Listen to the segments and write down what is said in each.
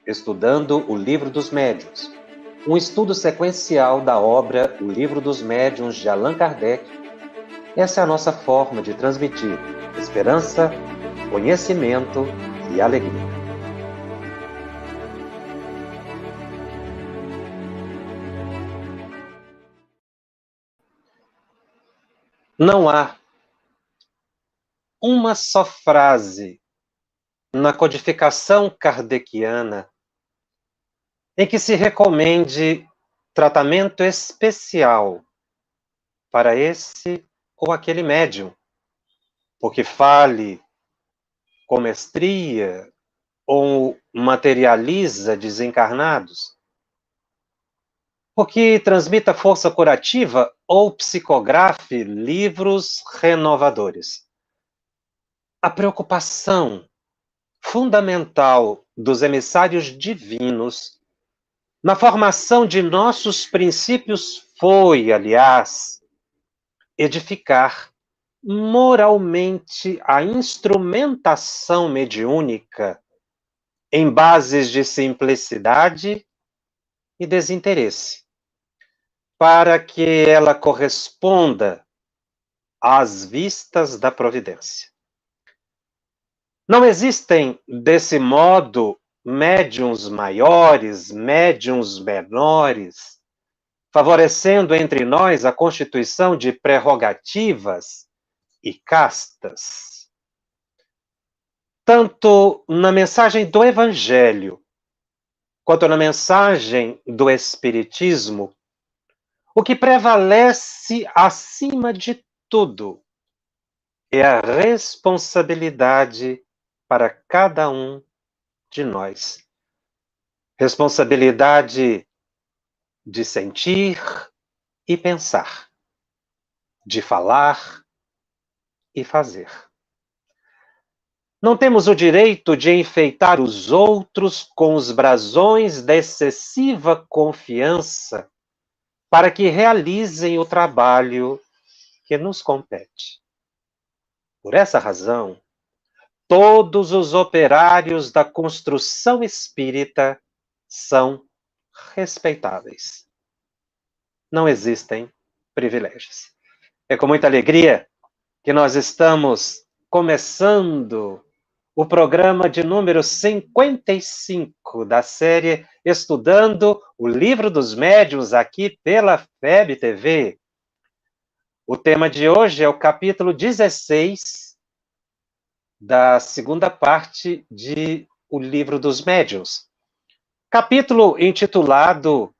estudando o Livro dos Médiuns, um estudo sequencial da obra O Livro dos Médiuns de Allan Kardec. Essa é a nossa forma de transmitir esperança, conhecimento e alegria. Não há uma só frase na codificação kardeciana em que se recomende tratamento especial para esse ou aquele médium, porque fale com mestria ou materializa desencarnados, porque transmita força curativa ou psicografe livros renovadores. A preocupação fundamental dos emissários divinos na formação de nossos princípios foi, aliás, edificar moralmente a instrumentação mediúnica em bases de simplicidade e desinteresse, para que ela corresponda às vistas da providência. Não existem, desse modo, médiuns maiores, médiuns menores, favorecendo entre nós a constituição de prerrogativas e castas. Tanto na mensagem do Evangelho, quanto na mensagem do Espiritismo, o que prevalece acima de tudo é a responsabilidade para cada um de nós. Responsabilidade de sentir e pensar, de falar e fazer. Não temos o direito de enfeitar os outros com os brasões da excessiva confiança para que realizem o trabalho que nos compete. Por essa razão, todos os operários da construção espírita são respeitáveis. Não existem privilégios. É com muita alegria que nós estamos começando o programa de número 55 da série Estudando o Livro dos Médiuns aqui pela FEB TV. O tema de hoje é o capítulo 16 da segunda parte de O Livro dos Médiuns. Capítulo intitulado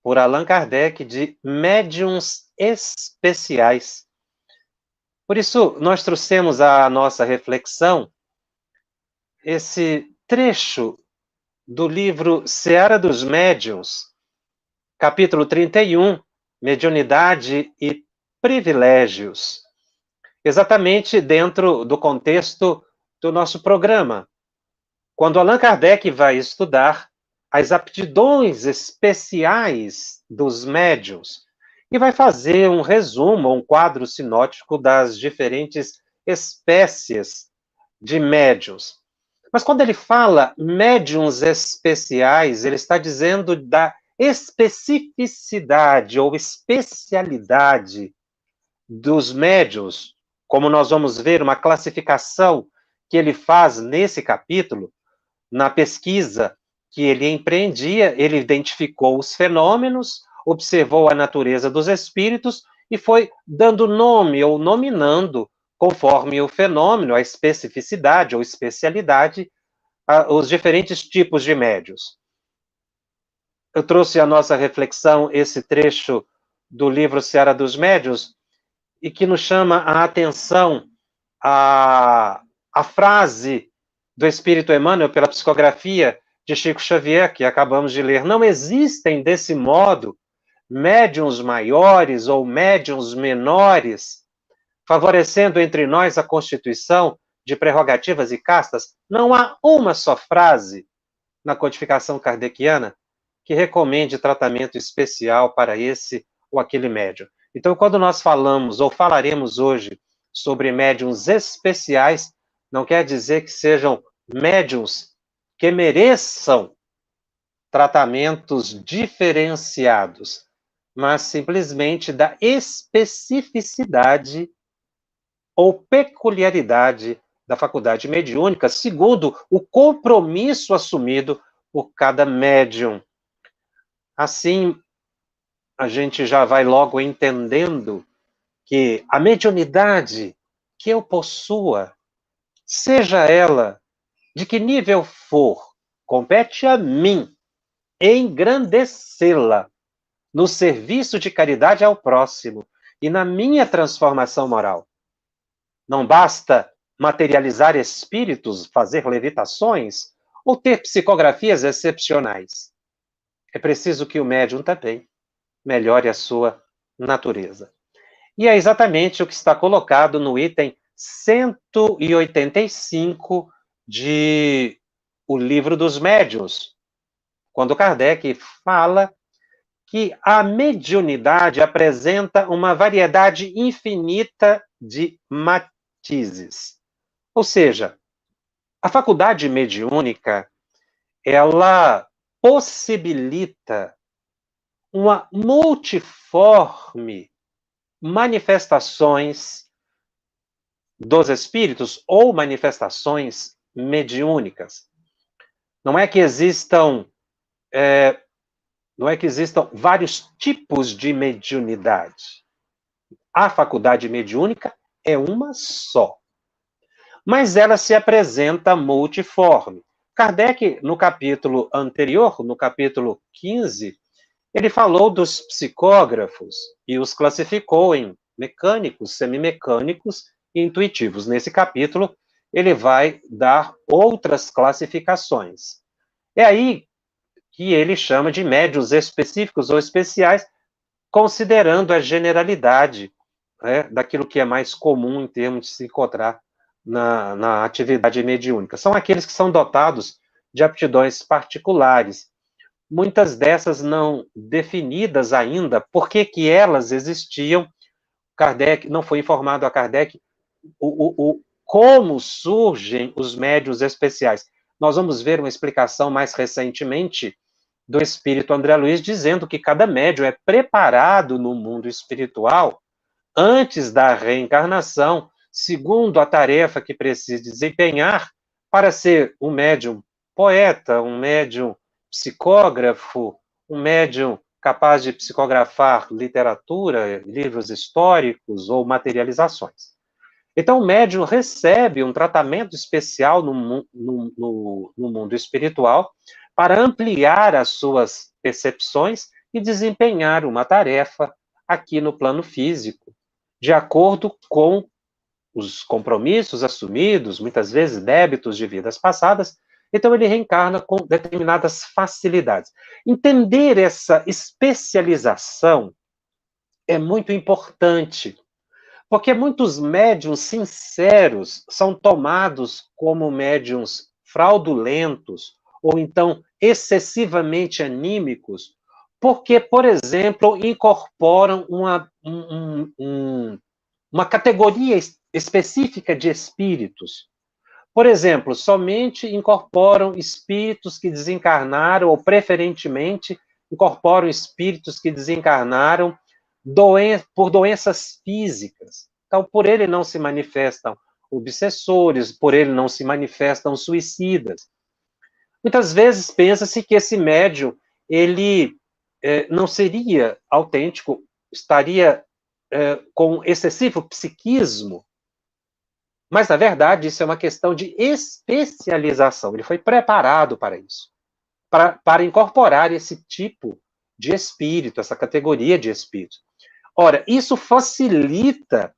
por Allan Kardec de Médiuns Especiais. Por isso, nós trouxemos à nossa reflexão esse trecho do livro Seara dos Médiuns, capítulo 31, Mediunidade e Privilégios, exatamente dentro do contexto do nosso programa, quando Allan Kardec vai estudar as aptidões especiais dos médiuns e vai fazer um resumo, um quadro sinótico das diferentes espécies de médiuns. Mas quando ele fala médiuns especiais, ele está dizendo da especificidade ou especialidade dos médiuns, como nós vamos ver uma classificação que ele faz nesse capítulo, na pesquisa que ele empreendia, ele identificou os fenômenos, observou a natureza dos espíritos e foi dando nome ou nominando, conforme o fenômeno, a especificidade ou especialidade, os diferentes tipos de médiuns. Eu trouxe à nossa reflexão esse trecho do livro Seara dos Médiuns e que nos chama a atenção a frase do Espírito Emmanuel pela psicografia de Chico Xavier, que acabamos de ler. Não existem, desse modo, médiuns maiores ou médiuns menores, favorecendo entre nós a constituição de prerrogativas e castas. Não há uma só frase na codificação kardeciana que recomende tratamento especial para esse ou aquele médium. Então, quando nós falamos ou falaremos hoje sobre médiuns especiais, não quer dizer que sejam médiuns que mereçam tratamentos diferenciados, mas simplesmente da especificidade ou peculiaridade da faculdade mediúnica, segundo o compromisso assumido por cada médium. Assim, a gente já vai logo entendendo que a mediunidade que eu possua, seja ela de que nível for, compete a mim engrandecê-la no serviço de caridade ao próximo e na minha transformação moral. Não basta materializar espíritos, fazer levitações ou ter psicografias excepcionais. É preciso que o médium também melhore a sua natureza. E é exatamente o que está colocado no item 185 de O Livro dos Médiuns, quando Kardec fala que a mediunidade apresenta uma variedade infinita de matizes. Ou seja, a faculdade mediúnica, ela possibilita uma multiforme manifestações dos espíritos ou manifestações mediúnicas. Não é que existam vários tipos de mediunidade. A faculdade mediúnica é uma só, mas ela se apresenta multiforme. Kardec, no capítulo anterior, no capítulo 15, ele falou dos psicógrafos e os classificou em mecânicos, semimecânicos e intuitivos. Nesse capítulo, ele vai dar outras classificações. É aí que ele chama de médiuns específicos ou especiais, considerando a generalidade, né, daquilo que é mais comum em termos de se encontrar na atividade mediúnica. São aqueles que são dotados de aptidões particulares, muitas dessas não definidas ainda, por que elas existiam. Kardec, não foi informado a Kardec como surgem os médiuns especiais. Nós vamos ver uma explicação mais recentemente do espírito André Luiz, dizendo que cada médium é preparado no mundo espiritual antes da reencarnação, segundo a tarefa que precisa desempenhar para ser um médium poeta, um médium psicógrafo, um médium capaz de psicografar literatura, livros históricos ou materializações. Então, o médium recebe um tratamento especial no mundo espiritual para ampliar as suas percepções e desempenhar uma tarefa aqui no plano físico, de acordo com os compromissos assumidos, muitas vezes débitos de vidas passadas. Então, ele reencarna com determinadas facilidades. Entender essa especialização é muito importante, porque muitos médiuns sinceros são tomados como médiuns fraudulentos ou então excessivamente anímicos, porque, por exemplo, incorporam uma categoria específica de espíritos. Por exemplo, somente incorporam espíritos que desencarnaram, ou preferentemente incorporam espíritos que desencarnaram por doenças físicas. Então, por ele não se manifestam obsessores, por ele não se manifestam suicidas. Muitas vezes pensa-se que esse médium, ele não seria autêntico, estaria com excessivo psiquismo, mas, na verdade, isso é uma questão de especialização. Ele foi preparado para isso, para incorporar esse tipo de espírito, essa categoria de espírito. Ora, isso facilita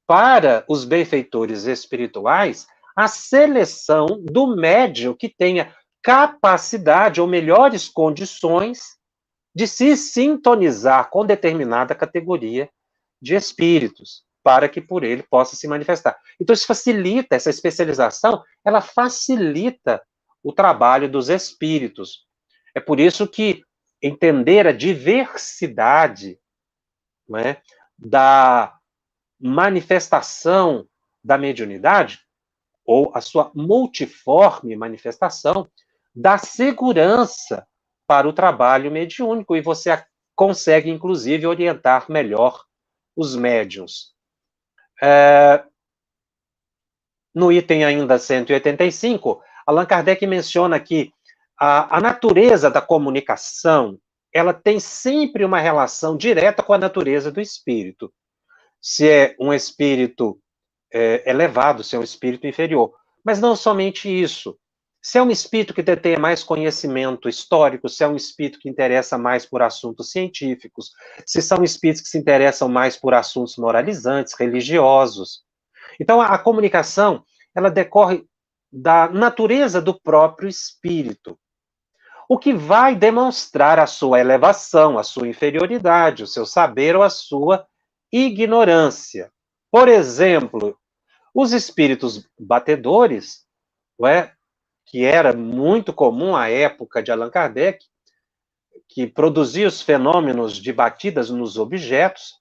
para os benfeitores espirituais a seleção do médium que tenha capacidade ou melhores condições de se sintonizar com determinada categoria de espíritos, para que por ele possa se manifestar. Então, isso facilita, essa especialização, ela facilita o trabalho dos espíritos. É por isso que entender a diversidade, não é, da manifestação da mediunidade, ou a sua multiforme manifestação, dá segurança para o trabalho mediúnico e você consegue, inclusive, orientar melhor os médiuns. No item ainda 185, Allan Kardec menciona que a natureza da comunicação, ela tem sempre uma relação direta com a natureza do espírito. Se é um espírito elevado, se é um espírito inferior. Mas não somente isso. Se é um espírito que detém mais conhecimento histórico, se é um espírito que interessa mais por assuntos científicos, se são espíritos que se interessam mais por assuntos moralizantes, religiosos. Então, a comunicação, ela decorre da natureza do próprio espírito, o que vai demonstrar a sua elevação, a sua inferioridade, o seu saber ou a sua ignorância. Por exemplo, os espíritos batedores, não é, que era muito comum à época de Allan Kardec, que produzia os fenômenos de batidas nos objetos,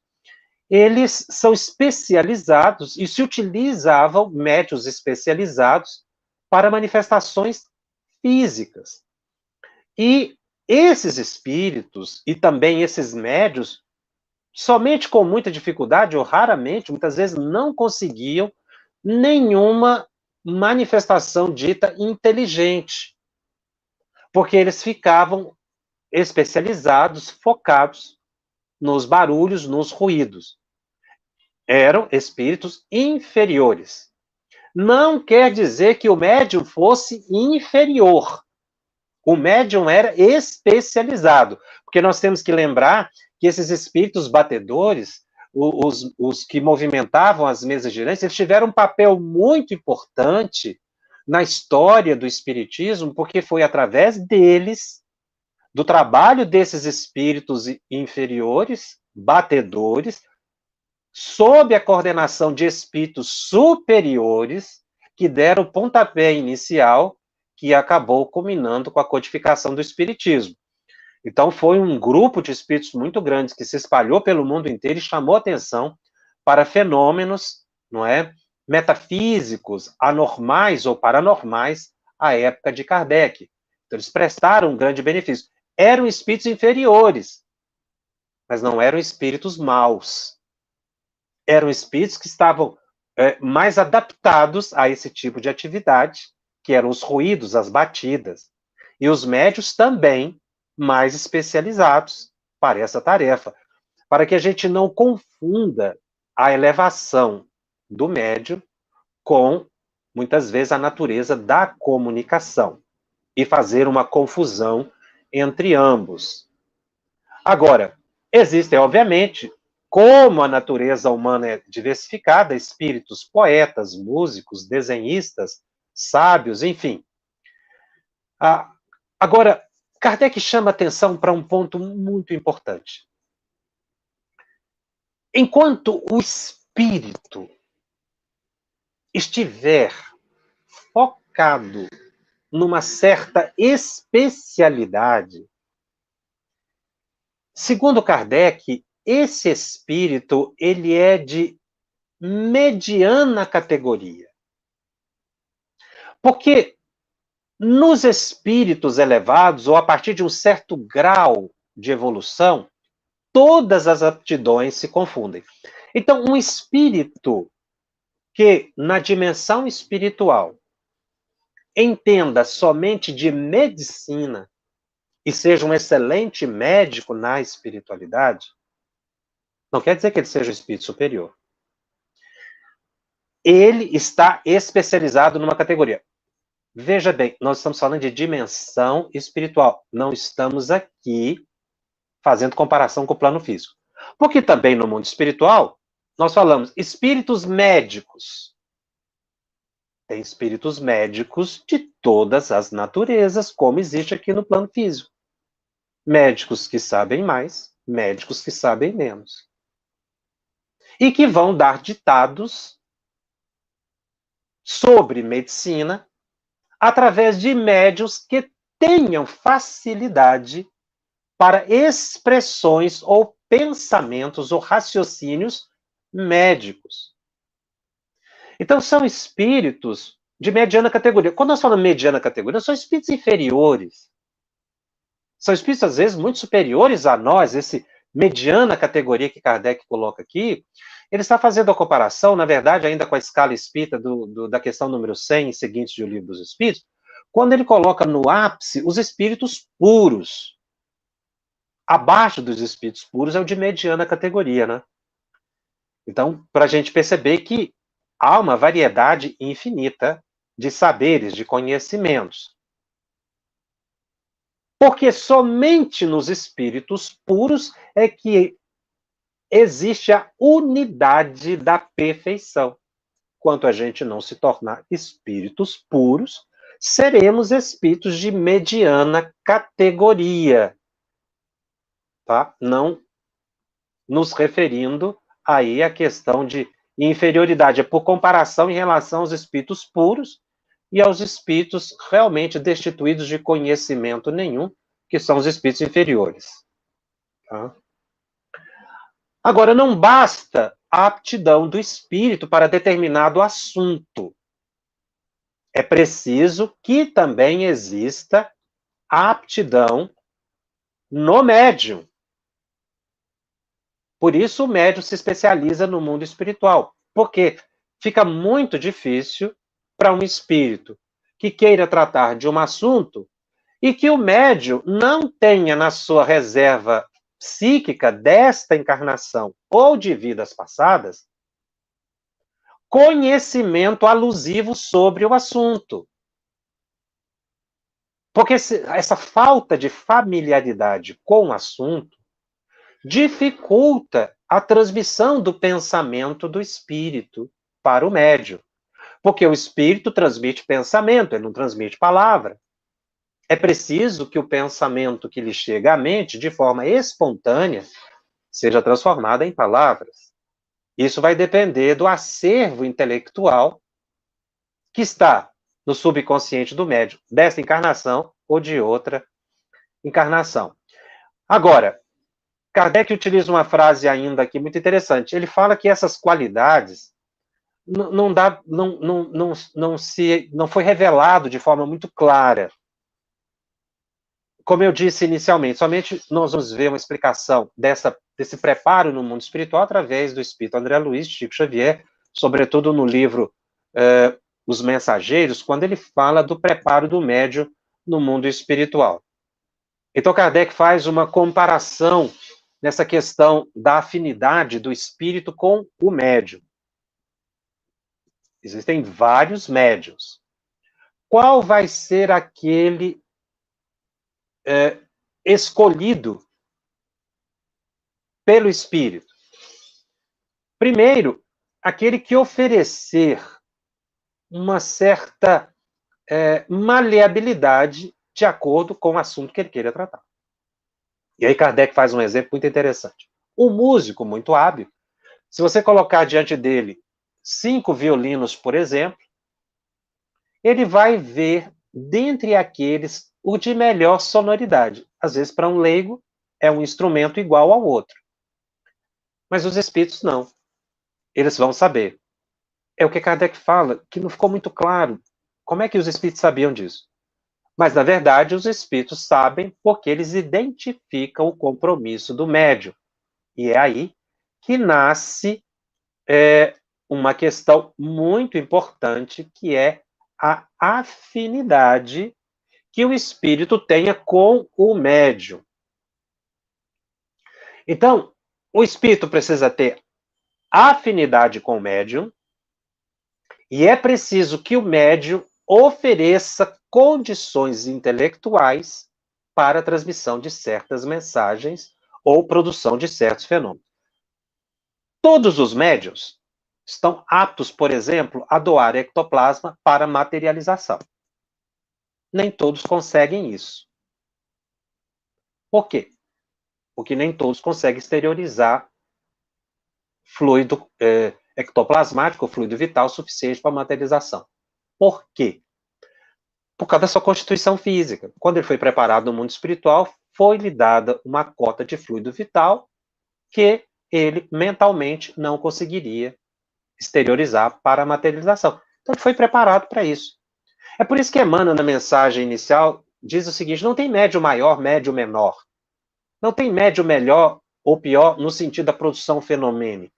eles são especializados e se utilizavam médiuns especializados para manifestações físicas. E esses espíritos e também esses médiuns, somente com muita dificuldade ou raramente, muitas vezes não conseguiam nenhuma manifestação dita inteligente, porque eles ficavam especializados, focados nos barulhos, nos ruídos. Eram espíritos inferiores. Não quer dizer que o médium fosse inferior. O médium era especializado, porque nós temos que lembrar que esses espíritos batedores, os que movimentavam as mesas girantes, eles tiveram um papel muito importante na história do espiritismo, porque foi através deles, do trabalho desses espíritos inferiores, batedores, sob a coordenação de espíritos superiores, que deram o pontapé inicial que acabou culminando com a codificação do espiritismo. Então, foi um grupo de espíritos muito grandes que se espalhou pelo mundo inteiro e chamou atenção para fenômenos, não é, metafísicos, anormais ou paranormais à época de Kardec. Então, eles prestaram um grande benefício. Eram espíritos inferiores, mas não eram espíritos maus. Eram espíritos que estavam mais adaptados a esse tipo de atividade, que eram os ruídos, as batidas. E os médios também mais especializados para essa tarefa, para que a gente não confunda a elevação do médium com, muitas vezes, a natureza da comunicação e fazer uma confusão entre ambos. Agora, existem, obviamente, como a natureza humana é diversificada, espíritos poetas, músicos, desenhistas, sábios, enfim. Agora, Kardec chama atenção para um ponto muito importante. Enquanto o espírito estiver focado numa certa especialidade, segundo Kardec, esse espírito, ele é de mediana categoria. Porque nos espíritos elevados, ou a partir de um certo grau de evolução, todas as aptidões se confundem. Então, um espírito que, na dimensão espiritual, entenda somente de medicina e seja um excelente médico na espiritualidade, não quer dizer que ele seja um espírito superior. Ele está especializado numa categoria. Veja bem, nós estamos falando de dimensão espiritual. Não estamos aqui fazendo comparação com o plano físico. Porque também no mundo espiritual, nós falamos espíritos médicos. Tem espíritos médicos de todas as naturezas, como existe aqui no plano físico. Médicos que sabem mais, médicos que sabem menos. E que vão dar ditados sobre medicina através de médiuns que tenham facilidade para expressões ou pensamentos ou raciocínios médicos. Então, são espíritos de mediana categoria. Quando nós falamos mediana categoria, são espíritos inferiores. São espíritos, às vezes, muito superiores a nós, esse mediana categoria que Kardec coloca aqui. Ele está fazendo a comparação, na verdade, ainda com a escala espírita da questão número 100 e seguintes de O Livro dos Espíritos, quando ele coloca no ápice os espíritos puros. Abaixo dos espíritos puros é o de mediana categoria, né? Então, para a gente perceber que há uma variedade infinita de saberes, de conhecimentos. Porque somente nos espíritos puros é que existe a unidade da perfeição. Quanto a gente não se tornar espíritos puros, seremos espíritos de mediana categoria, tá? Não nos referindo aí à questão de inferioridade, é por comparação em relação aos espíritos puros e aos espíritos realmente destituídos de conhecimento nenhum, que são os espíritos inferiores. Tá? Agora, não basta a aptidão do espírito para determinado assunto. É preciso que também exista a aptidão no médium. Por isso, o médium se especializa no mundo espiritual, porque fica muito difícil para um espírito que queira tratar de um assunto e que o médium não tenha na sua reserva psíquica desta encarnação ou de vidas passadas conhecimento alusivo sobre o assunto. Porque essa falta de familiaridade com o assunto dificulta a transmissão do pensamento do espírito para o médium. Porque o espírito transmite pensamento, ele não transmite palavra. É preciso que o pensamento que lhe chega à mente, de forma espontânea, seja transformado em palavras. Isso vai depender do acervo intelectual que está no subconsciente do médium, desta encarnação ou de outra encarnação. Agora, Kardec utiliza uma frase ainda aqui muito interessante. Ele fala que essas qualidades não foi revelado de forma muito clara. Como eu disse inicialmente, somente nós vamos ver uma explicação desse preparo no mundo espiritual através do espírito André Luiz, Chico Xavier, sobretudo no livro Os Mensageiros, quando ele fala do preparo do médium no mundo espiritual. Então, Kardec faz uma comparação nessa questão da afinidade do espírito com o médium. Existem vários médiuns. Qual vai ser aquele escolhido pelo espírito? Primeiro, aquele que oferecer uma certa maleabilidade de acordo com o assunto que ele queira tratar. E aí Kardec faz um exemplo muito interessante. Um músico muito hábil, se você colocar diante dele 5 violinos, por exemplo, ele vai ver, dentre aqueles, o de melhor sonoridade. Às vezes, para um leigo, é um instrumento igual ao outro. Mas os espíritos não. Eles vão saber. É o que Kardec fala, que não ficou muito claro. Como é que os espíritos sabiam disso? Mas, na verdade, os espíritos sabem porque eles identificam o compromisso do médium. E é aí que nasce uma questão muito importante, que é a afinidade que o espírito tenha com o médium. Então, o espírito precisa ter afinidade com o médium e é preciso que o médium ofereça condições intelectuais para a transmissão de certas mensagens ou produção de certos fenômenos. Todos os médiuns estão aptos, por exemplo, a doar ectoplasma para materialização. Nem todos conseguem isso. Por quê? Porque nem todos conseguem exteriorizar fluido ectoplasmático, fluido vital suficiente para materialização. Por quê? Por causa da sua constituição física. Quando ele foi preparado no mundo espiritual, foi-lhe dada uma cota de fluido vital que ele mentalmente não conseguiria exteriorizar para a materialização. Então, ele foi preparado para isso. É por isso que emana na mensagem inicial diz o seguinte: não tem médium maior, médium menor. Não tem médium melhor ou pior no sentido da produção fenomênica.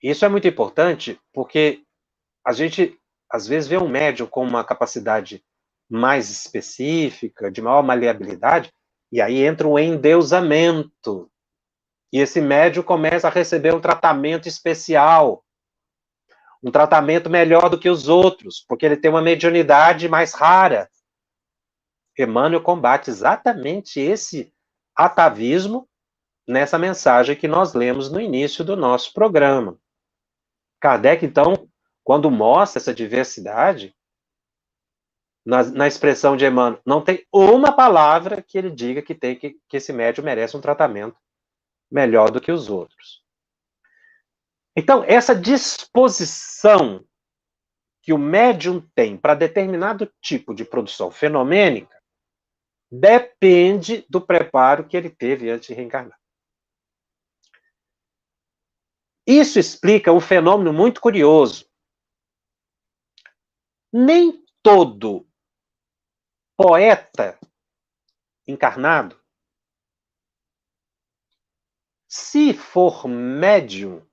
Isso é muito importante porque a gente, às vezes, vê um médium com uma capacidade mais específica, de maior maleabilidade, e aí entra um endeusamento. E esse médium começa a receber um tratamento especial, um tratamento melhor do que os outros, porque ele tem uma mediunidade mais rara. Emmanuel combate exatamente esse atavismo nessa mensagem que nós lemos no início do nosso programa. Kardec, então, quando mostra essa diversidade, na expressão de Emmanuel, não tem uma palavra que ele diga que esse médium merece um tratamento melhor do que os outros. Então, essa disposição que o médium tem para determinado tipo de produção fenomênica depende do preparo que ele teve antes de reencarnar. Isso explica um fenômeno muito curioso. Nem todo poeta encarnado, se for médium,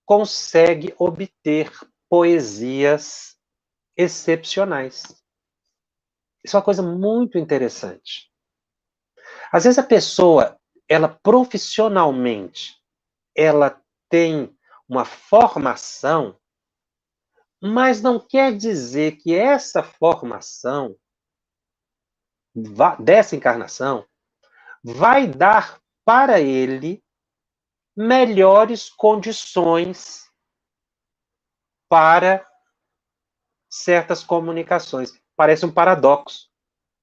consegue obter poesias excepcionais. Isso é uma coisa muito interessante. Às vezes a pessoa, ela profissionalmente, ela tem uma formação, mas não quer dizer que essa formação dessa encarnação vai dar para ele melhores condições para certas comunicações. Parece um paradoxo,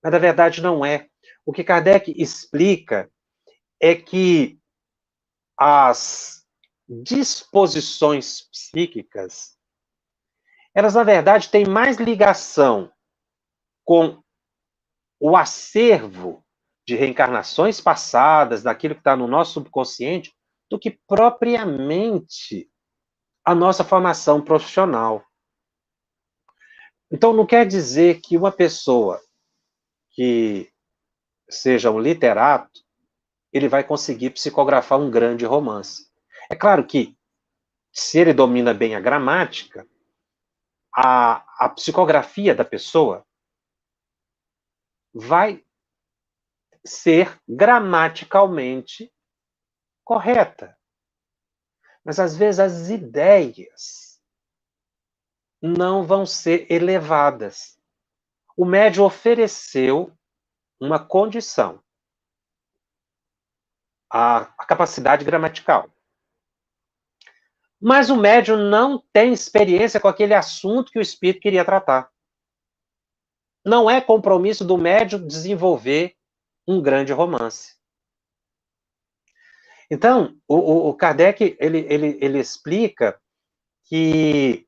mas na verdade não é. O que Kardec explica é que as disposições psíquicas, elas na verdade têm mais ligação com o acervo de reencarnações passadas, daquilo que está no nosso subconsciente, do que propriamente a nossa formação profissional. Então, não quer dizer que uma pessoa que seja um literato, ele vai conseguir psicografar um grande romance. É claro que, se ele domina bem a gramática, a psicografia da pessoa vai ser gramaticalmente correta. Mas, às vezes, as ideias não vão ser elevadas. O médium ofereceu uma condição, a capacidade gramatical. Mas o médium não tem experiência com aquele assunto que o espírito queria tratar. Não é compromisso do médium desenvolver um grande romance. Então, o Kardec, ele explica que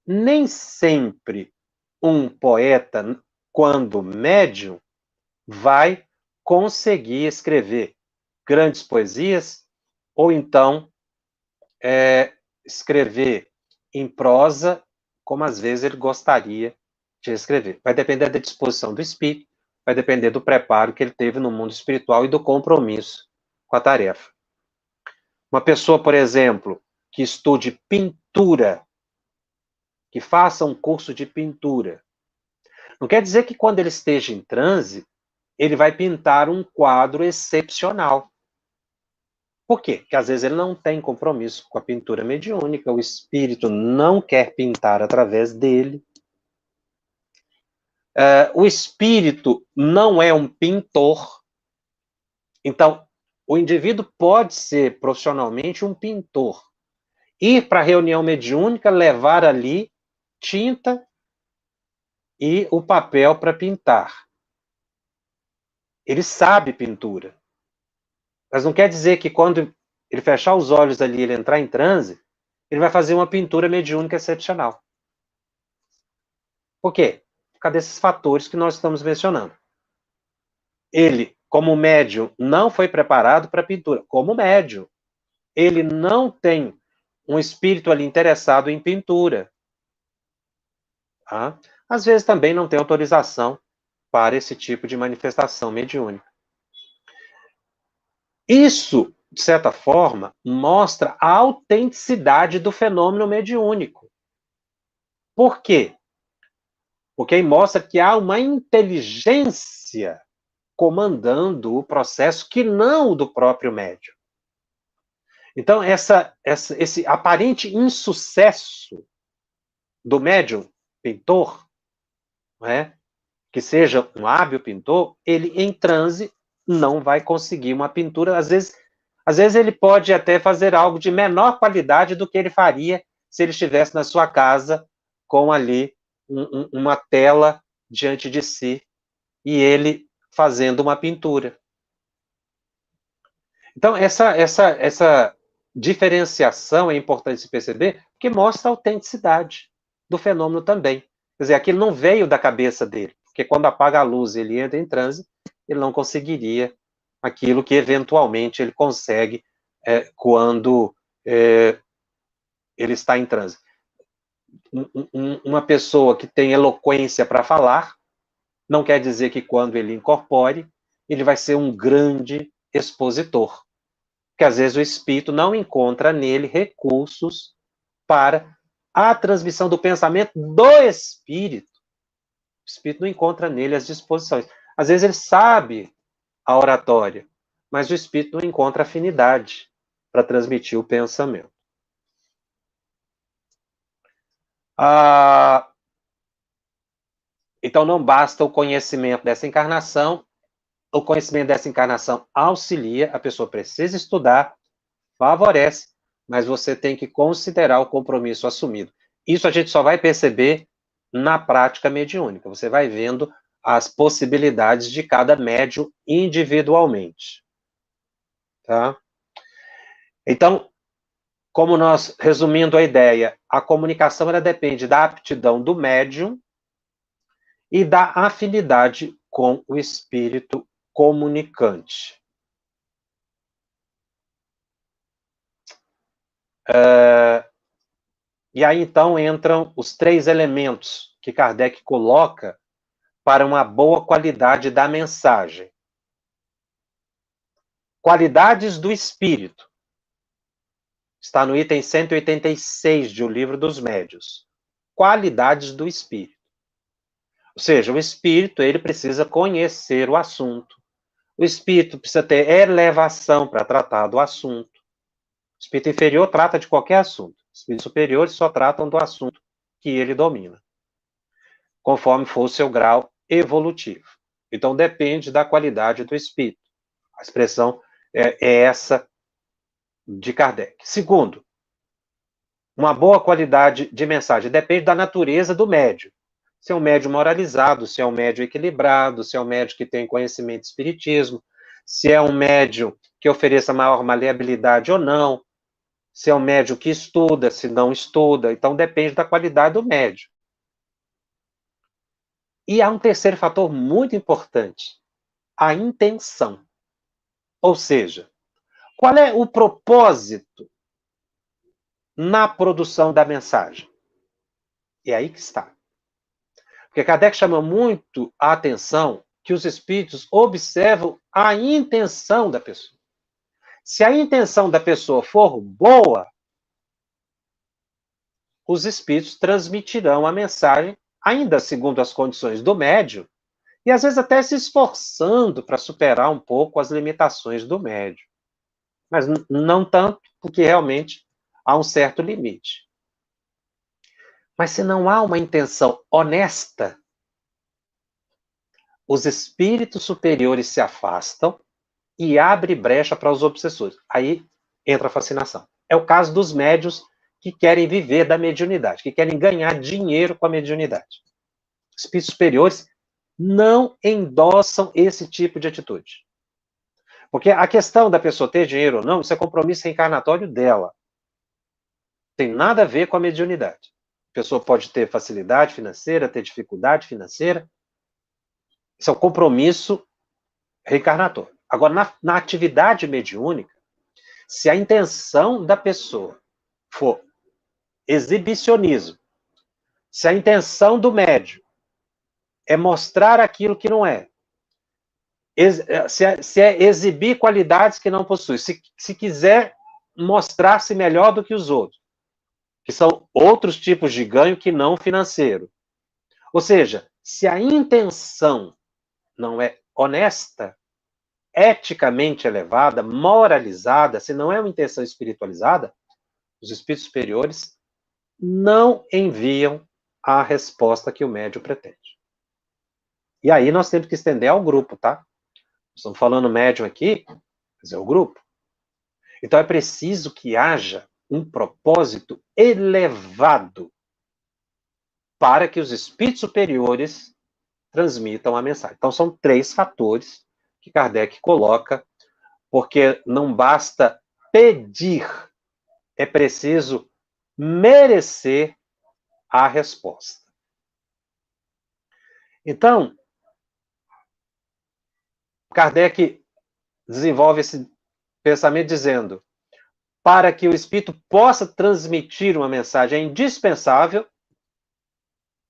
nem sempre um poeta, quando médium, vai conseguir escrever grandes poesias, ou então escrever em prosa, como às vezes ele gostaria de escrever. Vai depender da disposição do espírito, vai depender do preparo que ele teve no mundo espiritual e do compromisso com a tarefa. Uma pessoa, por exemplo, que estude pintura, que faça um curso de pintura, não quer dizer que quando ele esteja em transe, ele vai pintar um quadro excepcional. Por quê? Porque às vezes ele não tem compromisso com a pintura mediúnica, o espírito não quer pintar através dele. O espírito não é um pintor. Então, o indivíduo pode ser profissionalmente um pintor. Ir para a reunião mediúnica, levar ali tinta e o papel para pintar. Ele sabe pintura. Mas não quer dizer que quando ele fechar os olhos ali, ele entrar em transe, ele vai fazer uma pintura mediúnica excepcional. Por quê? Por causa desses fatores que nós estamos mencionando. Ele, como médium, não foi preparado para pintura. Como médium, ele não tem um espírito ali interessado em pintura. Tá? Às vezes também não tem autorização para esse tipo de manifestação mediúnica. Isso, de certa forma, mostra a autenticidade do fenômeno mediúnico. Por quê? Porque aí mostra que há uma inteligência comandando o processo que não o do próprio médium. Então, esse aparente insucesso do médium pintor, não é? Que seja um hábil pintor, ele em transe não vai conseguir uma pintura. Às vezes ele pode até fazer algo de menor qualidade do que ele faria se ele estivesse na sua casa com ali uma tela diante de si e ele fazendo uma pintura. Então, essa diferenciação é importante se perceber, porque mostra a autenticidade do fenômeno também. Quer dizer, aquilo não veio da cabeça dele, porque quando apaga a luz e ele entra em transe, ele não conseguiria aquilo que eventualmente ele consegue quando ele está em transe. Uma pessoa que tem eloquência para falar, não quer dizer que quando ele incorpore, ele vai ser um grande expositor. Porque às vezes o espírito não encontra nele recursos para a transmissão do pensamento do espírito. O espírito não encontra nele as disposições. Às vezes ele sabe a oratória, mas o espírito não encontra afinidade para transmitir o pensamento. Então não basta o conhecimento dessa encarnação, o conhecimento dessa encarnação auxilia, a pessoa precisa estudar, favorece, mas você tem que considerar o compromisso assumido. Isso a gente só vai perceber na prática mediúnica. Você vai vendo as possibilidades de cada médium individualmente. Tá? Então, como nós, resumindo a ideia, a comunicação ela depende da aptidão do médium e da afinidade com o espírito comunicante. E aí, então, entram os 3 elementos que Kardec coloca para uma boa qualidade da mensagem. Qualidades do espírito. Está no item 186 de O Livro dos Médiuns. Qualidades do espírito. Ou seja, o espírito ele precisa conhecer o assunto. O espírito precisa ter elevação para tratar do assunto. O espírito inferior trata de qualquer assunto. Os espíritos superiores só tratam do assunto que ele domina, conforme for o seu grau evolutivo. Então, depende da qualidade do espírito. A expressão é essa de Kardec. Segundo, uma boa qualidade de mensagem depende da natureza do médium. Se é um médium moralizado, se é um médium equilibrado, se é um médium que tem conhecimento de espiritismo, se é um médium que ofereça maior maleabilidade ou não, se é um médium que estuda, se não estuda. Então, depende da qualidade do médium. E há um terceiro fator muito importante, a intenção. Ou seja, qual é o propósito na produção da mensagem? É aí que está. Porque Kardec chama muito a atenção que os espíritos observam a intenção da pessoa. Se a intenção da pessoa for boa, os espíritos transmitirão a mensagem, ainda segundo as condições do médium, e às vezes até se esforçando para superar um pouco as limitações do médium. Mas não tanto, porque realmente há um certo limite. Mas se não há uma intenção honesta, os espíritos superiores se afastam e abre brecha para os obsessores. Aí entra a fascinação. É o caso dos médios que querem viver da mediunidade, que querem ganhar dinheiro com a mediunidade. Os espíritos superiores não endossam esse tipo de atitude. Porque a questão da pessoa ter dinheiro ou não, isso é compromisso reencarnatório dela. Tem nada a ver com a mediunidade. A pessoa pode ter facilidade financeira, ter dificuldade financeira. Isso é um compromisso reencarnatório. Agora, na atividade mediúnica, se a intenção da pessoa for exibicionismo, se a intenção do médium é mostrar aquilo que não é. Se é exibir qualidades que não possui. Se quiser mostrar-se melhor do que os outros, que são outros tipos de ganho que não financeiro. Ou seja, se a intenção não é honesta, eticamente elevada, moralizada, se não é uma intenção espiritualizada, os espíritos superiores não enviam a resposta que o médium pretende. E aí nós temos que estender ao grupo, tá? Estamos falando médium aqui, mas é o grupo. Então é preciso que haja um propósito elevado para que os espíritos superiores transmitam a mensagem. Então são 3 fatores que Kardec coloca, porque não basta pedir, é preciso merecer a resposta. Então, Kardec desenvolve esse pensamento dizendo: para que o espírito possa transmitir uma mensagem, é indispensável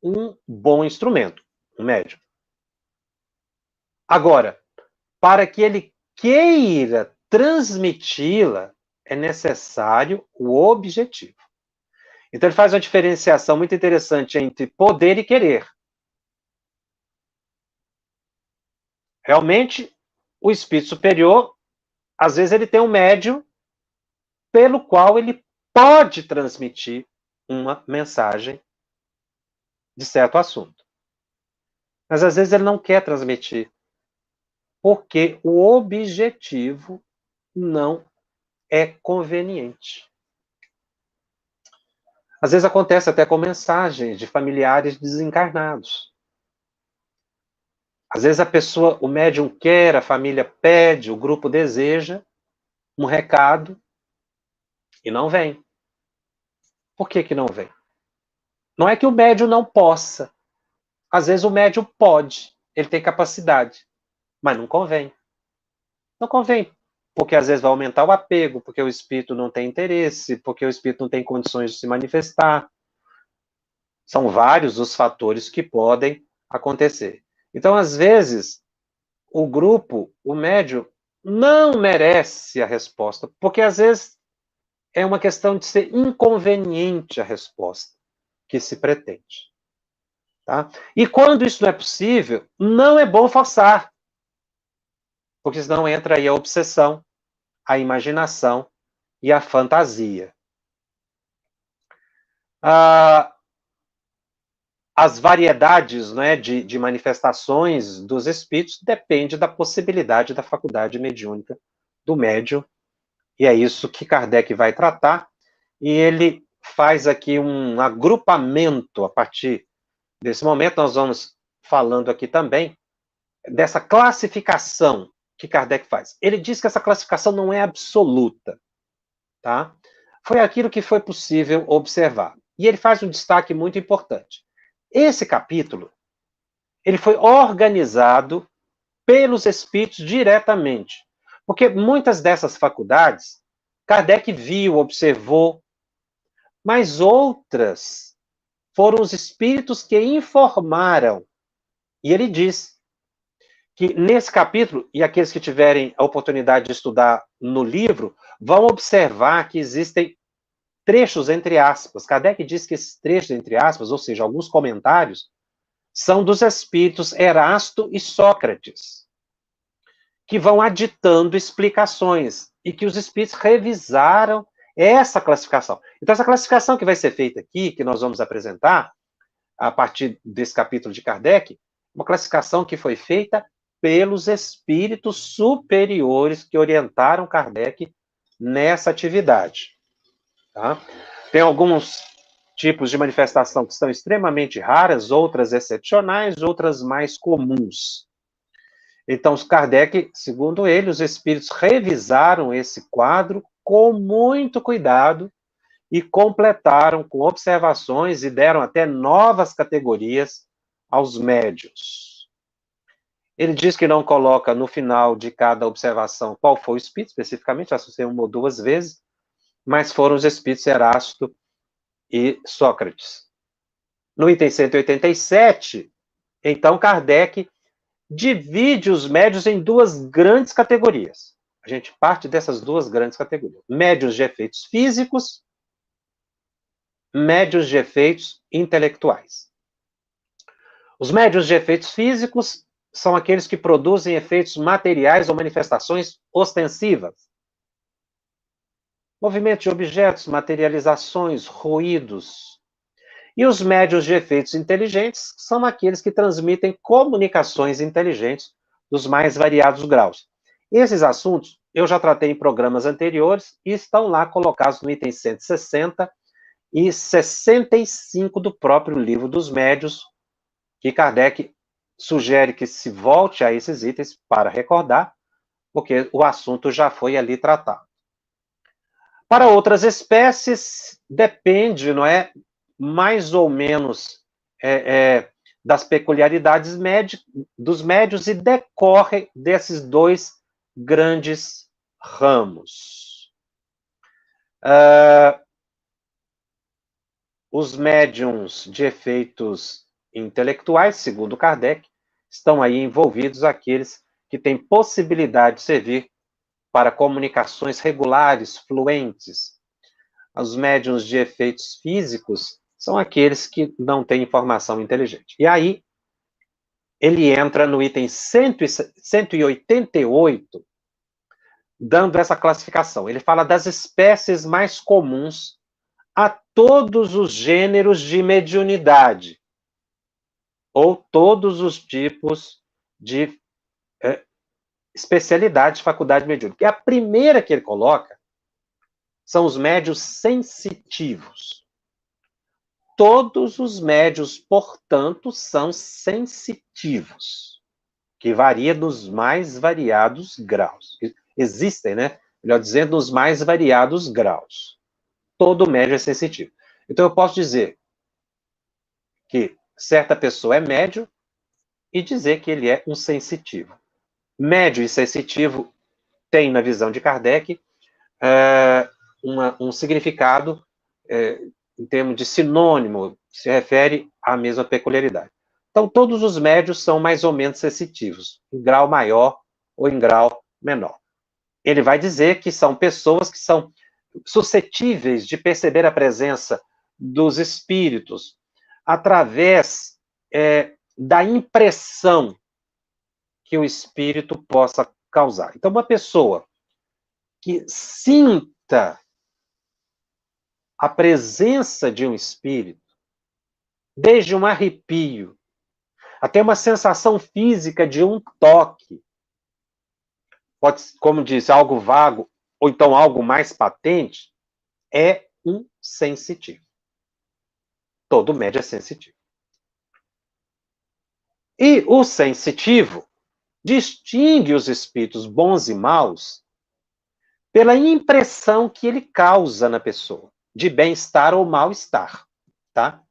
um bom instrumento, um médium. Agora, para que ele queira transmiti-la, é necessário o objetivo. Então ele faz uma diferenciação muito interessante entre poder e querer. Realmente, o espírito superior, às vezes ele tem um médium pelo qual ele pode transmitir uma mensagem de certo assunto. Mas às vezes ele não quer transmitir, porque o objetivo não é conveniente. Às vezes acontece até com mensagens de familiares desencarnados. Às vezes a pessoa, o médium quer, a família pede, o grupo deseja um recado e não vem. Por que que não vem? Não é que o médium não possa. Às vezes o médium pode, ele tem capacidade, mas não convém. Não convém, porque às vezes vai aumentar o apego, porque o espírito não tem interesse, porque o espírito não tem condições de se manifestar. São vários os fatores que podem acontecer. Então, às vezes, o grupo, o médium, não merece a resposta, porque às vezes é uma questão de ser inconveniente a resposta que se pretende. Tá? E quando isso não é possível, não é bom forçar, porque senão entra aí a obsessão, a imaginação e a fantasia. As variedades, né, de manifestações dos espíritos depende da possibilidade da faculdade mediúnica do médium, e é isso que Kardec vai tratar, e ele faz aqui um agrupamento a partir desse momento. Nós vamos falando aqui também dessa classificação que Kardec faz. Ele diz que essa classificação não é absoluta, tá? Foi aquilo que foi possível observar. E ele faz um destaque muito importante. Esse capítulo, ele foi organizado pelos espíritos diretamente, porque muitas dessas faculdades, Kardec viu, observou, mas outras foram os espíritos que informaram. E ele diz que nesse capítulo, e aqueles que tiverem a oportunidade de estudar no livro, vão observar que existem trechos entre aspas. Kardec diz que esses trechos entre aspas, ou seja, alguns comentários, são dos espíritos Erasto e Sócrates, que vão aditando explicações e que os espíritos revisaram essa classificação. Então, essa classificação que vai ser feita aqui, que nós vamos apresentar, a partir desse capítulo de Kardec, uma classificação que foi feita pelos espíritos superiores que orientaram Kardec nessa atividade. Tá? Tem alguns tipos de manifestação que são extremamente raras, outras excepcionais, outras mais comuns. Então, os Kardec, segundo ele, os espíritos revisaram esse quadro com muito cuidado e completaram com observações e deram até novas categorias aos médios. Ele diz que não coloca no final de cada observação qual foi o espírito, especificamente, acho que foi uma ou duas vezes, mas foram os espíritos Erasto e Sócrates. No item 187, Então, Kardec divide os médios em duas grandes categorias. A gente parte dessas duas grandes categorias. Médios de efeitos físicos, médios de efeitos intelectuais. Os médios de efeitos físicos são aqueles que produzem efeitos materiais ou manifestações ostensivas. Movimento de objetos, materializações, ruídos. E os médios de efeitos inteligentes são aqueles que transmitem comunicações inteligentes dos mais variados graus. Esses assuntos eu já tratei em programas anteriores e estão lá colocados no item 160 e 65 do próprio Livro dos Médios, que Kardec sugere que se volte a esses itens para recordar, porque o assunto já foi ali tratado. Para outras espécies, depende, não é, mais ou menos das peculiaridades dos médios e decorre desses dois grandes ramos. Os médiums de efeitos intelectuais, segundo Kardec, estão aí envolvidos aqueles que têm possibilidade de servir para comunicações regulares, fluentes. Os médiums de efeitos físicos são aqueles que não têm informação inteligente. E aí, ele entra no item 188, dando essa classificação. Ele fala das espécies mais comuns a todos os gêneros de mediunidade, ou todos os tipos de especialidade, faculdade mediúnica. E a primeira que ele coloca são os médios sensitivos. Todos os médios, portanto, são sensitivos, que varia nos mais variados graus. Existem, né? Melhor dizendo, nos mais variados graus. Todo médio é sensitivo. Então, eu posso dizer que certa pessoa é médio e dizer que ele é um sensitivo. Médio e sensitivo tem, na visão de Kardec, um significado em termos de sinônimo, se refere à mesma peculiaridade. Então, todos os médios são mais ou menos sensitivos, em grau maior ou em grau menor. Ele vai dizer que são pessoas que são suscetíveis de perceber a presença dos espíritos através da impressão que o espírito possa causar. Então, uma pessoa que sinta a presença de um espírito, desde um arrepio, até uma sensação física de um toque, pode, como diz, algo vago, ou então algo mais patente, é um sensitivo. Todo médium é sensitivo. E o sensitivo distingue os espíritos bons e maus pela impressão que ele causa na pessoa, de bem-estar ou mal-estar, tá?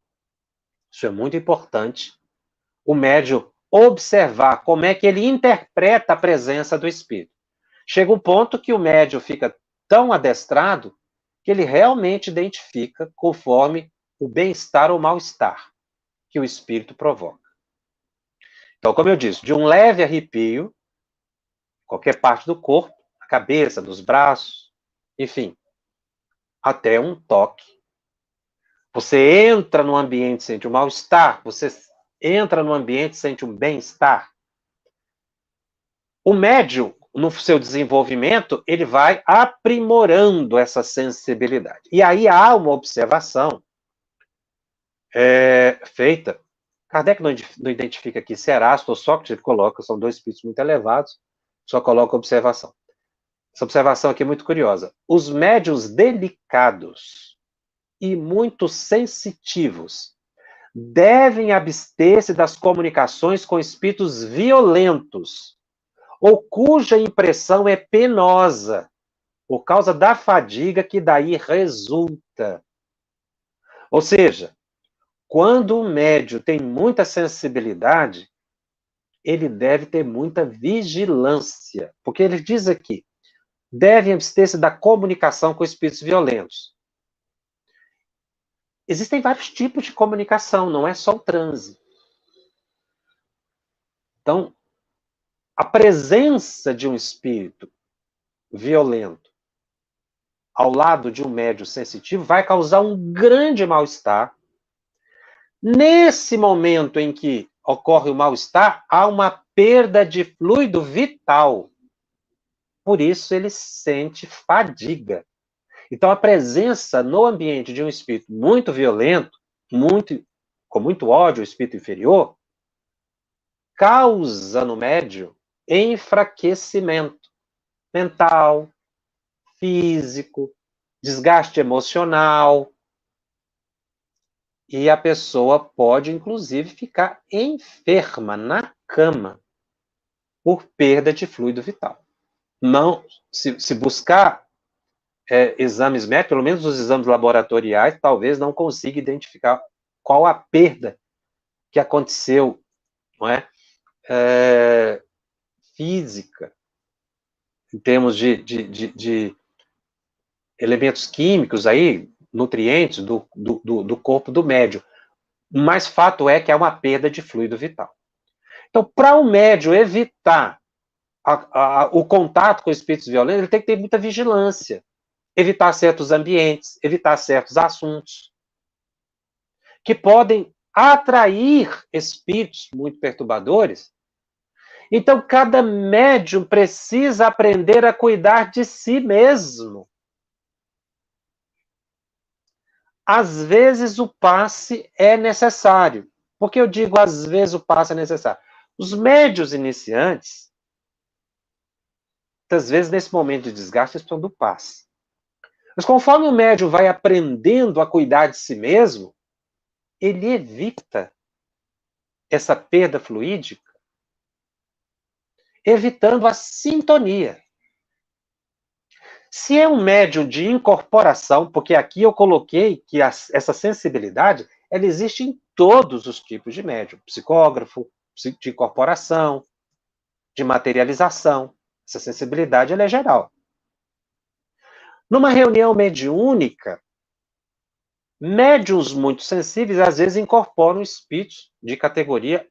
Isso é muito importante. O médium observar como é que ele interpreta a presença do espírito. Chega um ponto que o médium fica tão adestrado que ele realmente identifica conforme o bem-estar ou mal-estar que o espírito provoca. Então, como eu disse, de um leve arrepio, qualquer parte do corpo, a cabeça, dos braços, enfim, até um toque. Você entra no ambiente e sente um mal-estar, você entra no ambiente e sente um bem-estar. O médium, no seu desenvolvimento, ele vai aprimorando essa sensibilidade. E aí há uma observação feita. Kardec não identifica aqui se Erasto ou Sócrates, ele coloca, são dois espíritos muito elevados, só coloca observação. Essa observação aqui é muito curiosa. Os médiuns delicados e muito sensitivos devem abster-se das comunicações com espíritos violentos, ou cuja impressão é penosa, por causa da fadiga que daí resulta. Ou seja, quando o médium tem muita sensibilidade, ele deve ter muita vigilância, porque ele diz aqui, devem abster-se da comunicação com espíritos violentos. Existem vários tipos de comunicação, não é só o transe. Então, a presença de um espírito violento ao lado de um médium sensitivo vai causar um grande mal-estar. Nesse momento em que ocorre o mal-estar, há uma perda de fluido vital. Por isso ele sente fadiga. Então a presença no ambiente de um espírito muito violento, com muito ódio, o espírito inferior, causa no médium enfraquecimento mental, físico, desgaste emocional, e a pessoa pode, inclusive, ficar enferma na cama por perda de fluido vital. Não, se buscar exames médicos, pelo menos os exames laboratoriais, talvez não consiga identificar qual a perda que aconteceu, não é? Física, em termos de elementos químicos aí, nutrientes do corpo do médium. Mas fato é que há uma perda de fluido vital. Então, para o médium evitar o contato com espíritos violentos, ele tem que ter muita vigilância, evitar certos ambientes, evitar certos assuntos, que podem atrair espíritos muito perturbadores. Então, cada médium precisa aprender a cuidar de si mesmo. Às vezes o passe é necessário. Por que eu digo às vezes o passe é necessário? Os médios iniciantes, muitas vezes nesse momento de desgaste, estão do passe. Mas conforme o médium vai aprendendo a cuidar de si mesmo, ele evita essa perda fluídica, evitando a sintonia. Se é um médium de incorporação, porque aqui eu coloquei que essa sensibilidade, ela existe em todos os tipos de médium, psicógrafo, de incorporação, de materialização. Essa sensibilidade ela é geral. Numa reunião mediúnica, médiuns muito sensíveis às vezes incorporam espíritos de categoria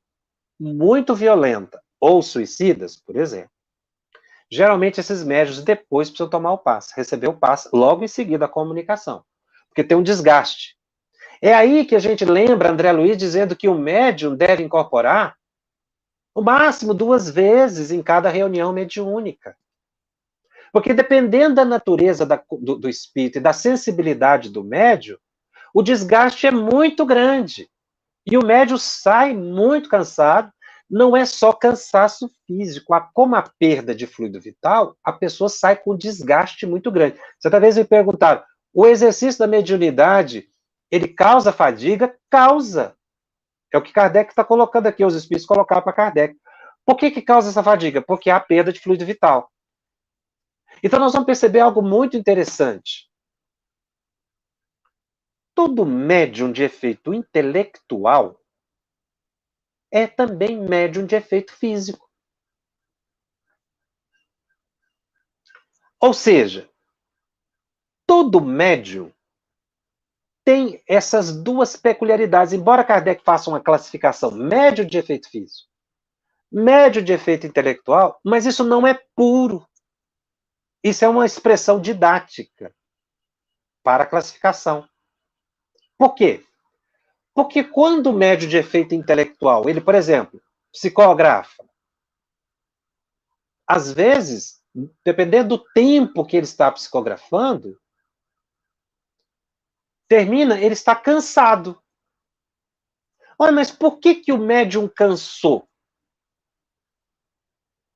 muito violenta, ou suicidas, por exemplo. Geralmente esses médiuns depois precisam tomar o passe, receber o passe, logo em seguida a comunicação, porque tem um desgaste. É aí que a gente lembra André Luiz dizendo que o médium deve incorporar no máximo 2 vezes em cada reunião mediúnica. Porque dependendo da natureza do espírito e da sensibilidade do médium, o desgaste é muito grande. E o médium sai muito cansado. Não é só cansaço físico. Como a perda de fluido vital, a pessoa sai com desgaste muito grande. Certa vez me perguntaram, o exercício da mediunidade, ele causa fadiga? Causa. É o que Kardec está colocando aqui, os espíritos colocaram para Kardec. Por que causa essa fadiga? Porque há perda de fluido vital. Então nós vamos perceber algo muito interessante. Todo médium de efeito intelectual é também médium de efeito físico. Ou seja, todo médium tem essas duas peculiaridades. Embora Kardec faça uma classificação médium de efeito físico, médium de efeito intelectual, mas isso não é puro. Isso é uma expressão didática para a classificação. Por quê? Porque quando o médium de efeito intelectual, ele, por exemplo, psicografa, às vezes, dependendo do tempo que ele está psicografando, termina, ele está cansado. Olha, mas por que o médium cansou?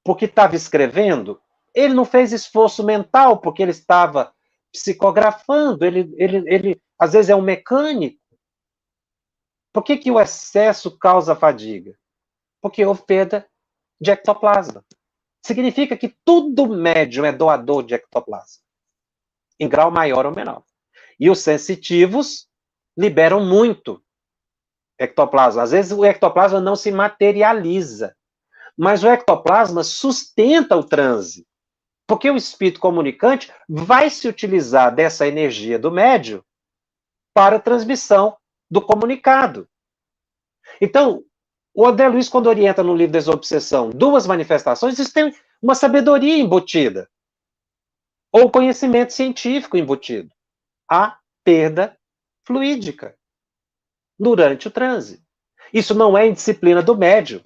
Porque estava escrevendo? Ele não fez esforço mental porque ele estava psicografando, ele às vezes é um mecânico. Por que o excesso causa fadiga? Porque houve perda de ectoplasma. Significa que todo médium é doador de ectoplasma, em grau maior ou menor. E os sensitivos liberam muito ectoplasma. Às vezes o ectoplasma não se materializa, mas o ectoplasma sustenta o transe. Porque o espírito comunicante vai se utilizar dessa energia do médium para a transmissão do comunicado. Então, O André Luiz, quando orienta no livro Desobsessão duas manifestações, isso tem uma sabedoria embutida, ou conhecimento científico embutido. A perda fluídica durante o transe. Isso não é indisciplina do médium,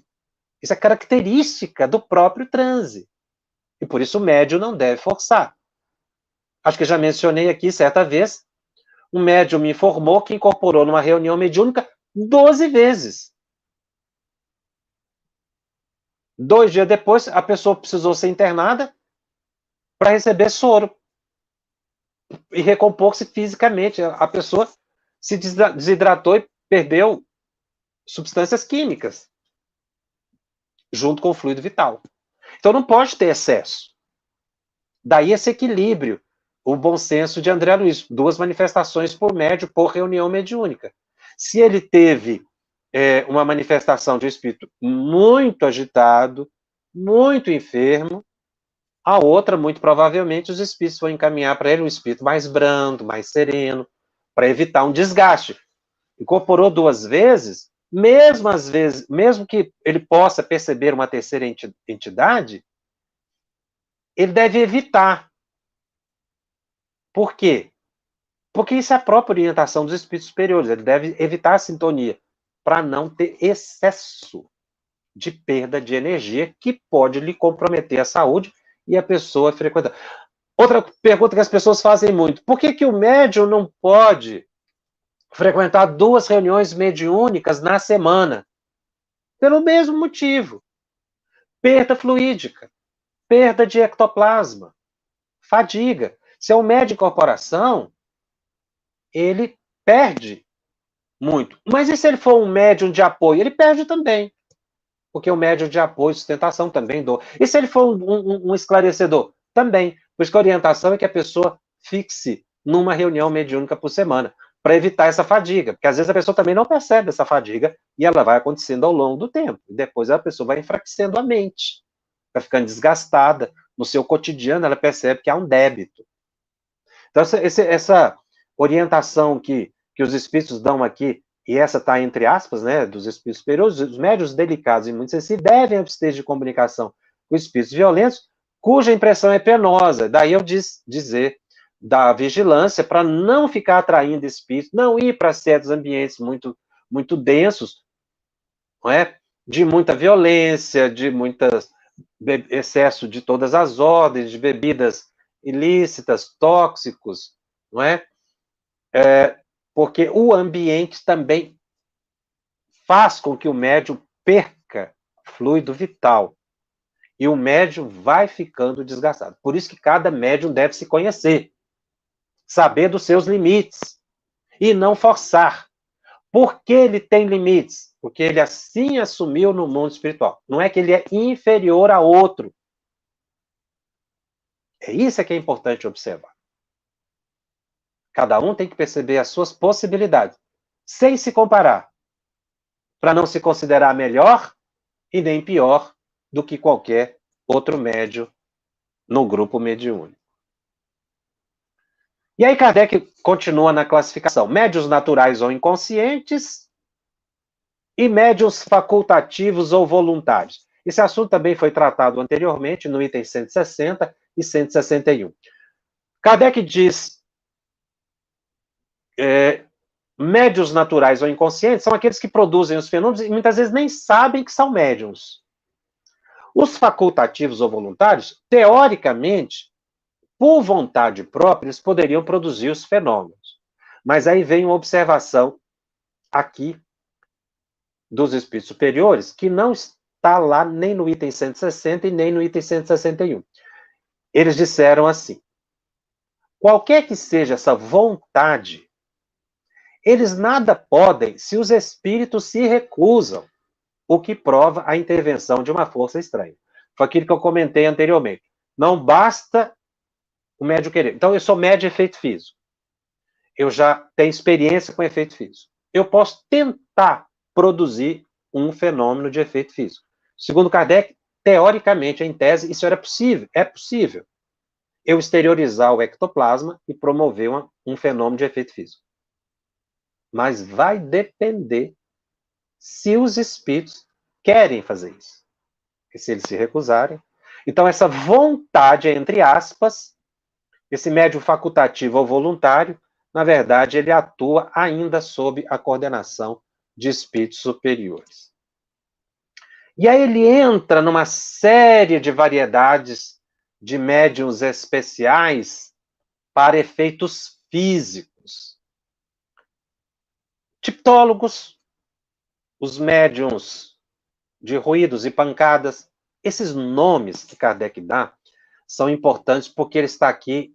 isso é característica do próprio transe. E por isso o médium não deve forçar. Acho que já mencionei aqui certa vez, um médium me informou que incorporou numa reunião mediúnica 12 vezes. 2 dias depois, a pessoa precisou ser internada para receber soro e recompor-se fisicamente. A pessoa se desidratou e perdeu substâncias químicas junto com o fluido vital. Então não pode ter excesso. Daí esse equilíbrio, o bom senso de André Luiz, 2 manifestações por médium por reunião mediúnica. Se ele teve uma manifestação de um espírito muito agitado, muito enfermo, a outra, muito provavelmente, os espíritos vão encaminhar para ele um espírito mais brando, mais sereno, para evitar um desgaste. Incorporou 2 vezes, mesmo às vezes, mesmo que ele possa perceber uma terceira entidade, ele deve evitar. Por quê? Porque isso é a própria orientação dos espíritos superiores. Ele deve evitar a sintonia, para não ter excesso de perda de energia que pode lhe comprometer a saúde e a pessoa frequentar. Outra pergunta que as pessoas fazem muito: por que o médium não pode frequentar 2 reuniões mediúnicas na semana? Pelo mesmo motivo. Perda fluídica, perda de ectoplasma, fadiga. Se é um médium de incorporação, ele perde muito. Mas e se ele for um médium de apoio? Ele perde também. Porque o médium de apoio e sustentação também dou. E se ele for um esclarecedor? Também. Por isso que a orientação é que a pessoa fixe numa reunião mediúnica por semana, para evitar essa fadiga. Porque às vezes a pessoa também não percebe essa fadiga e ela vai acontecendo ao longo do tempo. E depois a pessoa vai enfraquecendo a mente, vai ficando desgastada. No seu cotidiano, ela percebe que há um débito. Então, essa orientação que os espíritos dão aqui, e essa está entre aspas, né, dos espíritos superiores, os médiuns delicados e muito sensíveis devem abster de comunicação com espíritos violentos, cuja impressão é penosa. Daí eu dizer da vigilância para não ficar atraindo espíritos, não ir para certos ambientes muito densos, não é? De muita violência, de muitas excesso de todas as ordens, de bebidas ilícitas, tóxicos, não é? Porque o ambiente também faz com que o médium perca fluido vital. E o médium vai ficando desgastado. Por isso que cada médium deve se conhecer, saber dos seus limites e não forçar. Por que ele tem limites? Porque ele assim assumiu no mundo espiritual. Não é que ele é inferior a outro. É isso que é importante observar. Cada um tem que perceber as suas possibilidades, sem se comparar, para não se considerar melhor e nem pior do que qualquer outro médium no grupo mediúnico. E aí Kardec continua na classificação: médiuns naturais ou inconscientes e médiuns facultativos ou voluntários. Esse assunto também foi tratado anteriormente no item 160 e 161. Kardec diz médiuns naturais ou inconscientes são aqueles que produzem os fenômenos e muitas vezes nem sabem que são médiuns. Os facultativos ou voluntários, teoricamente, por vontade própria, eles poderiam produzir os fenômenos. Mas aí vem uma observação aqui dos espíritos superiores, que não está lá nem no item 160 e nem no item 161. Eles disseram assim: qualquer que seja essa vontade, eles nada podem se os espíritos se recusam, o que prova a intervenção de uma força estranha. Foi aquilo que eu comentei anteriormente. Não basta o médium querer. Então, eu sou médium de efeito físico. Eu já tenho experiência com efeito físico. Eu posso tentar produzir um fenômeno de efeito físico. Segundo Kardec, teoricamente, em tese, isso era possível. É possível eu exteriorizar o ectoplasma e promover um fenômeno de efeito físico. Mas vai depender se os espíritos querem fazer isso. E se eles se recusarem, então essa vontade, entre aspas, esse médium facultativo ou voluntário, na verdade, ele atua ainda sob a coordenação de espíritos superiores. E aí ele entra numa série de variedades de médiums especiais para efeitos físicos. Tiptólogos, os médiums de ruídos e pancadas, esses nomes que Kardec dá são importantes porque ele está aqui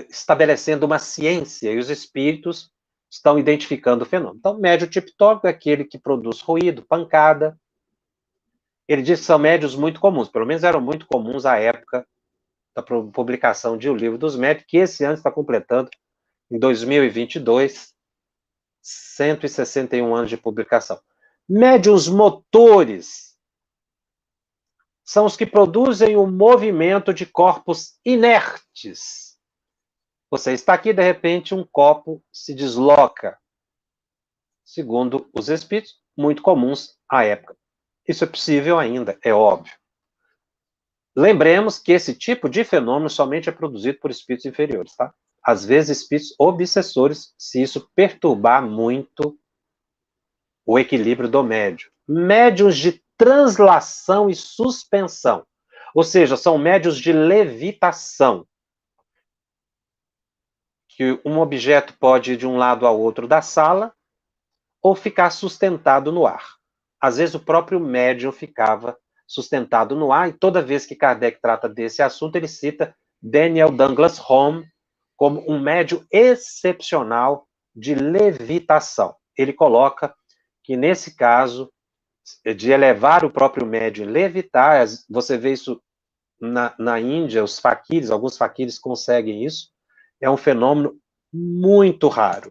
estabelecendo uma ciência e os espíritos estão identificando o fenômeno. Então, médium tiptólogo é aquele que produz ruído, pancada. Ele diz que são médios muito comuns, pelo menos eram muito comuns à época da publicação de O Livro dos Médios, que esse ano está completando, em 2022, 161 anos de publicação. Médiuns motores são os que produzem o movimento de corpos inertes. Você está aqui, de repente, um copo se desloca. Segundo os espíritos, muito comuns à época. Isso é possível ainda, é óbvio. Lembremos que esse tipo de fenômeno somente é produzido por espíritos inferiores, tá? Às vezes, espíritos obsessores, se isso perturbar muito o equilíbrio do médium. Médiuns de translação e suspensão, ou seja, são médiuns de levitação, que um objeto pode ir de um lado ao outro da sala ou ficar sustentado no ar. Às vezes, o próprio médium ficava sustentado no ar, e toda vez que Kardec trata desse assunto, ele cita Daniel Douglas Home como um médium excepcional de levitação. Ele coloca que, nesse caso, de elevar o próprio médium e levitar, você vê isso na Índia, os faquires, alguns faquires conseguem isso, é um fenômeno muito raro.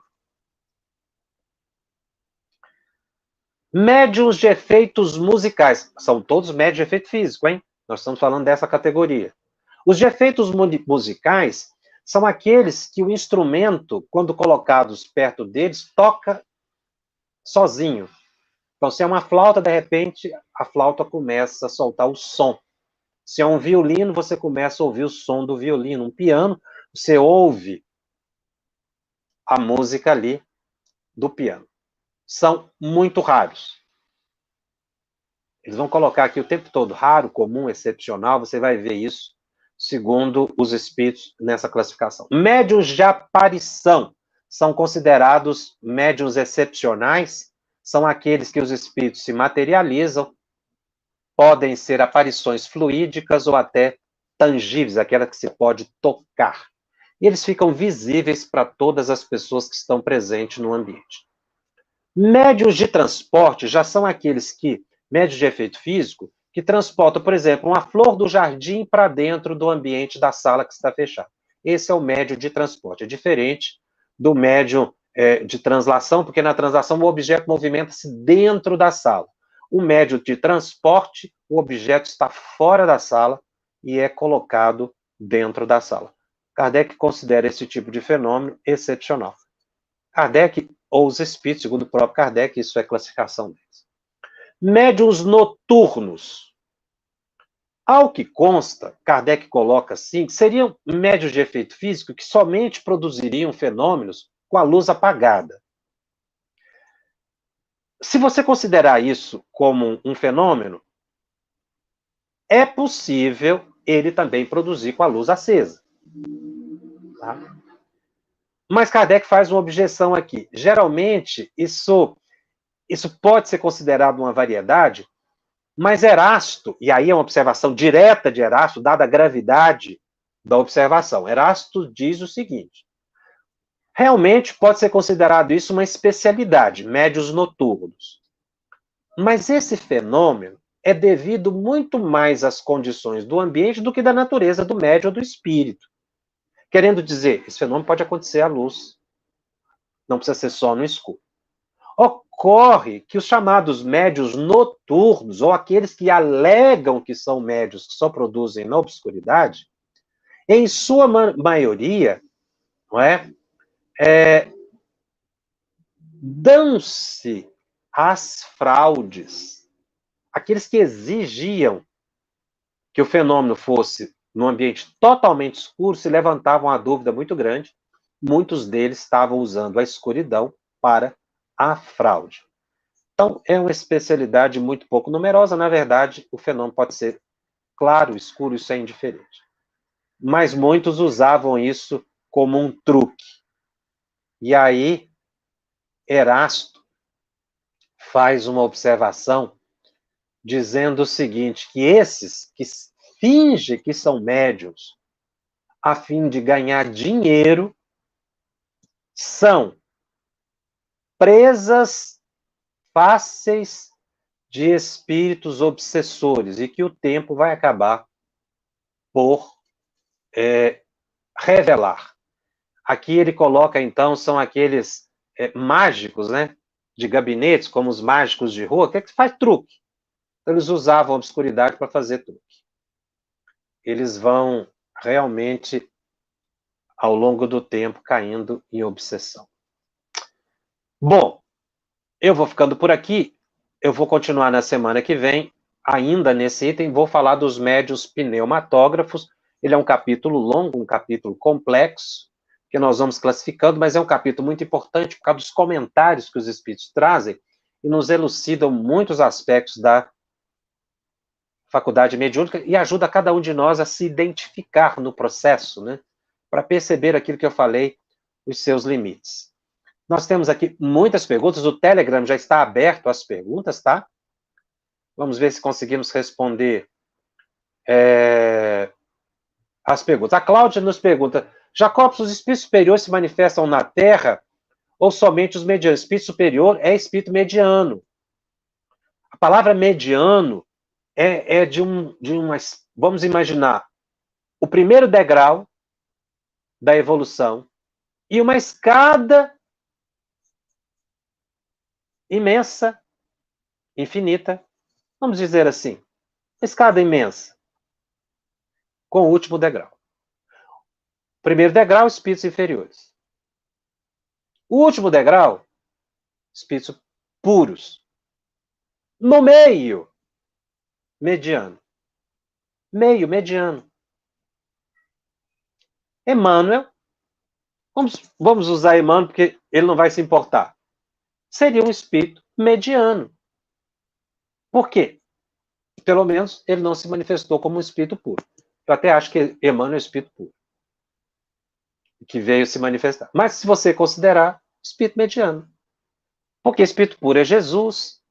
Médiuns de efeitos musicais. São todos médiuns de efeito físico, hein? Nós estamos falando dessa categoria. Os de efeitos musicais são aqueles que o instrumento, quando colocados perto deles, toca sozinho. Então, se é uma flauta, de repente, a flauta começa a soltar o som. Se é um violino, você começa a ouvir o som do violino. Um piano, você ouve a música ali do piano. São muito raros. Eles vão colocar aqui o tempo todo raro, comum, excepcional, você vai ver isso segundo os espíritos nessa classificação. Médiuns de aparição são considerados médiuns excepcionais, são aqueles que os espíritos se materializam, podem ser aparições fluídicas ou até tangíveis, aquela que se pode tocar. E eles ficam visíveis para todas as pessoas que estão presentes no ambiente. Médiuns de transporte já são aqueles que, médiuns de efeito físico, que transportam, por exemplo, uma flor do jardim para dentro do ambiente da sala que está fechada. Esse é o médium de transporte. É diferente do médium de translação, porque na translação o objeto movimenta-se dentro da sala. O médium de transporte, o objeto está fora da sala e é colocado dentro da sala. Kardec considera esse tipo de fenômeno excepcional. Kardec, ou os espíritos, segundo o próprio Kardec, isso é classificação deles. Médiuns noturnos. Ao que consta, Kardec coloca assim, que seriam médiuns de efeito físico que somente produziriam fenômenos com a luz apagada. Se você considerar isso como um fenômeno, é possível ele também produzir com a luz acesa. Tá? Mas Kardec faz uma objeção aqui. Geralmente, isso pode ser considerado uma variedade, mas Erasto, e aí é uma observação direta de Erasto, dada a gravidade da observação, Erasto diz o seguinte: realmente pode ser considerado isso uma especialidade, médiuns noturnos. Mas esse fenômeno é devido muito mais às condições do ambiente do que da natureza do médium ou do espírito. Querendo dizer, esse fenômeno pode acontecer à luz, não precisa ser só no escuro. Ocorre que os chamados médiuns noturnos, ou aqueles que alegam que são médiuns que só produzem na obscuridade, em sua maioria, não é, dão-se às fraudes, aqueles que exigiam que o fenômeno fosse num ambiente totalmente escuro, se levantavam a dúvida muito grande. Muitos deles estavam usando a escuridão para a fraude. Então, é uma especialidade muito pouco numerosa. Na verdade, o fenômeno pode ser claro, escuro, isso é indiferente. Mas muitos usavam isso como um truque. E aí, Erasto faz uma observação dizendo o seguinte, que esses que fingem que são médiuns a fim de ganhar dinheiro são presas fáceis de espíritos obsessores e que o tempo vai acabar por revelar. Aqui ele coloca, então, são aqueles mágicos, né, de gabinetes, como os mágicos de rua, que faz truque. Então, eles usavam a obscuridade para fazer truque. Eles vão realmente, ao longo do tempo, caindo em obsessão. Bom, eu vou ficando por aqui. Eu vou continuar na semana que vem, ainda nesse item, vou falar dos médiuns pneumatógrafos. Ele é um capítulo longo, um capítulo complexo, que nós vamos classificando, mas é um capítulo muito importante por causa dos comentários que os espíritos trazem e nos elucidam muitos aspectos da faculdade mediúnica e ajuda cada um de nós a se identificar no processo, né? Para perceber aquilo que eu falei, os seus limites. Nós temos aqui muitas perguntas, o Telegram já está aberto às perguntas, tá? Vamos ver se conseguimos responder as perguntas. A Cláudia nos pergunta, Jacobs, os espíritos superiores se manifestam na Terra ou somente os medianos? Espírito superior é espírito mediano. A palavra mediano é de uma... Vamos imaginar o primeiro degrau da evolução e uma escada imensa, infinita, vamos dizer assim, escada imensa, com o último degrau. Primeiro degrau, espíritos inferiores. O último degrau, espíritos puros. No meio, mediano. Meio, mediano. Emmanuel, vamos usar Emmanuel porque ele não vai se importar. Seria um espírito mediano. Por quê? Pelo menos ele não se manifestou como um espírito puro. Eu até acho que Emmanuel é um espírito puro, que veio se manifestar. Mas se você considerar, espírito mediano. Porque espírito puro é Jesus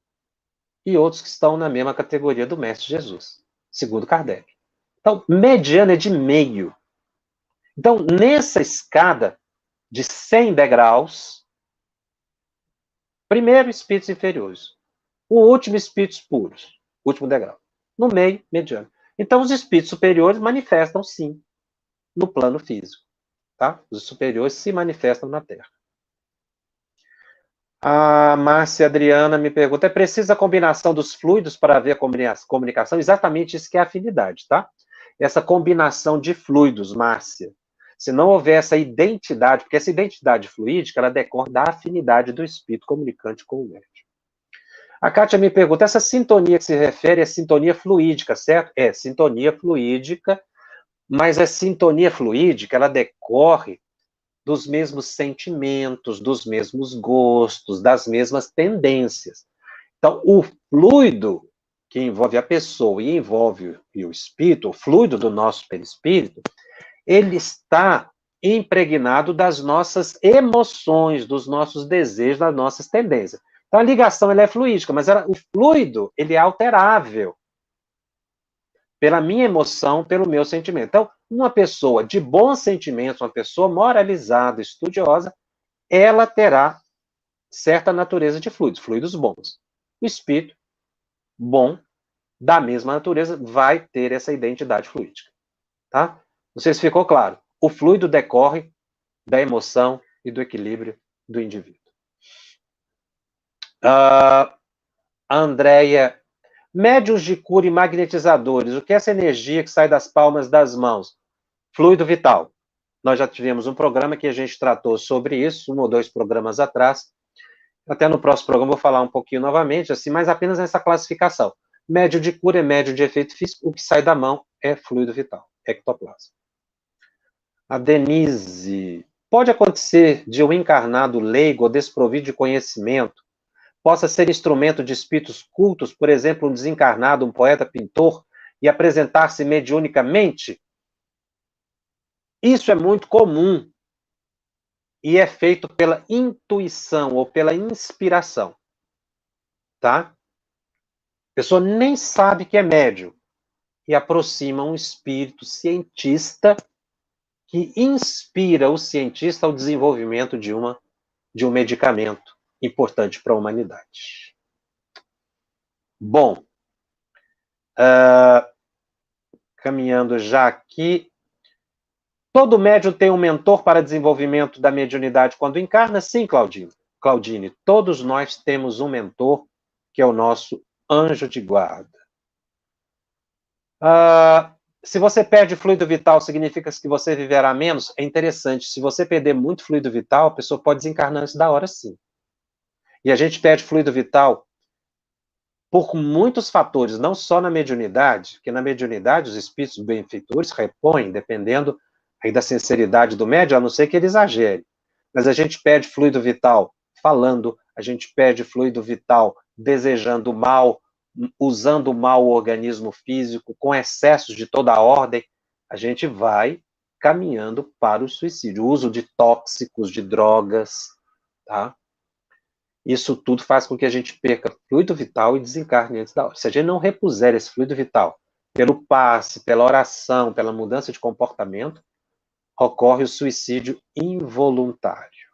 e outros que estão na mesma categoria do Mestre Jesus, segundo Kardec. Então, mediano é de meio. Então, nessa escada de 100 degraus, primeiro, espíritos inferiores. O último, espíritos puros. Último degrau. No meio, mediano. Então, os espíritos superiores manifestam, sim, no plano físico. Tá? Os superiores se manifestam na Terra. A Márcia Adriana me pergunta, é precisa a combinação dos fluidos para haver comunicação? Exatamente isso que é afinidade, tá? Essa combinação de fluidos, Márcia. Se não houver essa identidade, porque essa identidade fluídica, ela decorre da afinidade do espírito comunicante com o médium. A Kátia me pergunta, essa sintonia que se refere é sintonia fluídica, certo? É, sintonia fluídica, mas a sintonia fluídica, ela decorre dos mesmos sentimentos, dos mesmos gostos, das mesmas tendências. Então, o fluido que envolve a pessoa e envolve o espírito, o fluido do nosso perispírito, ele está impregnado das nossas emoções, dos nossos desejos, das nossas tendências. Então, a ligação ela é fluídica, mas o fluido ele é alterável pela minha emoção, pelo meu sentimento. Então, uma pessoa de bons sentimentos, uma pessoa moralizada, estudiosa, ela terá certa natureza de fluidos, fluidos bons. O espírito bom, da mesma natureza, vai ter essa identidade fluídica. Tá? Não sei se ficou claro. O fluido decorre da emoção e do equilíbrio do indivíduo. Andréia, médiuns de cura e magnetizadores, o que é essa energia que sai das palmas das mãos? Fluido vital. Nós já tivemos um programa que a gente tratou sobre isso, 1 ou 2 programas atrás. Até no próximo programa eu vou falar um pouquinho novamente, assim, mas apenas nessa classificação. Médio de cura é médio de efeito físico, o que sai da mão é fluido vital, ectoplasma. A Denise, pode acontecer de um encarnado leigo ou desprovido de conhecimento possa ser instrumento de espíritos cultos, por exemplo, um desencarnado, um poeta pintor, e apresentar-se mediunicamente? Isso é muito comum e é feito pela intuição ou pela inspiração, tá? A pessoa nem sabe que é médium e aproxima um espírito cientista que inspira o cientista ao desenvolvimento de um medicamento importante para a humanidade. Bom, caminhando já aqui, todo médium tem um mentor para desenvolvimento da mediunidade quando encarna? Sim, Claudine, todos nós temos um mentor, que é o nosso anjo de guarda. Se você perde fluido vital, significa que você viverá menos? É interessante. Se você perder muito fluido vital, a pessoa pode desencarnar antes da hora, sim. E a gente perde fluido vital por muitos fatores, não só na mediunidade, porque na mediunidade os espíritos benfeitores repõem, dependendo aí da sinceridade do médium, a não ser que ele exagere. Mas a gente perde fluido vital falando, a gente perde fluido vital desejando mal, usando mal o organismo físico, com excessos de toda a ordem, a gente vai caminhando para o suicídio. O uso de tóxicos, de drogas, tá? Isso tudo faz com que a gente perca fluido vital e desencarne antes da hora. Se a gente não repuser esse fluido vital pelo passe, pela oração, pela mudança de comportamento, ocorre o suicídio involuntário.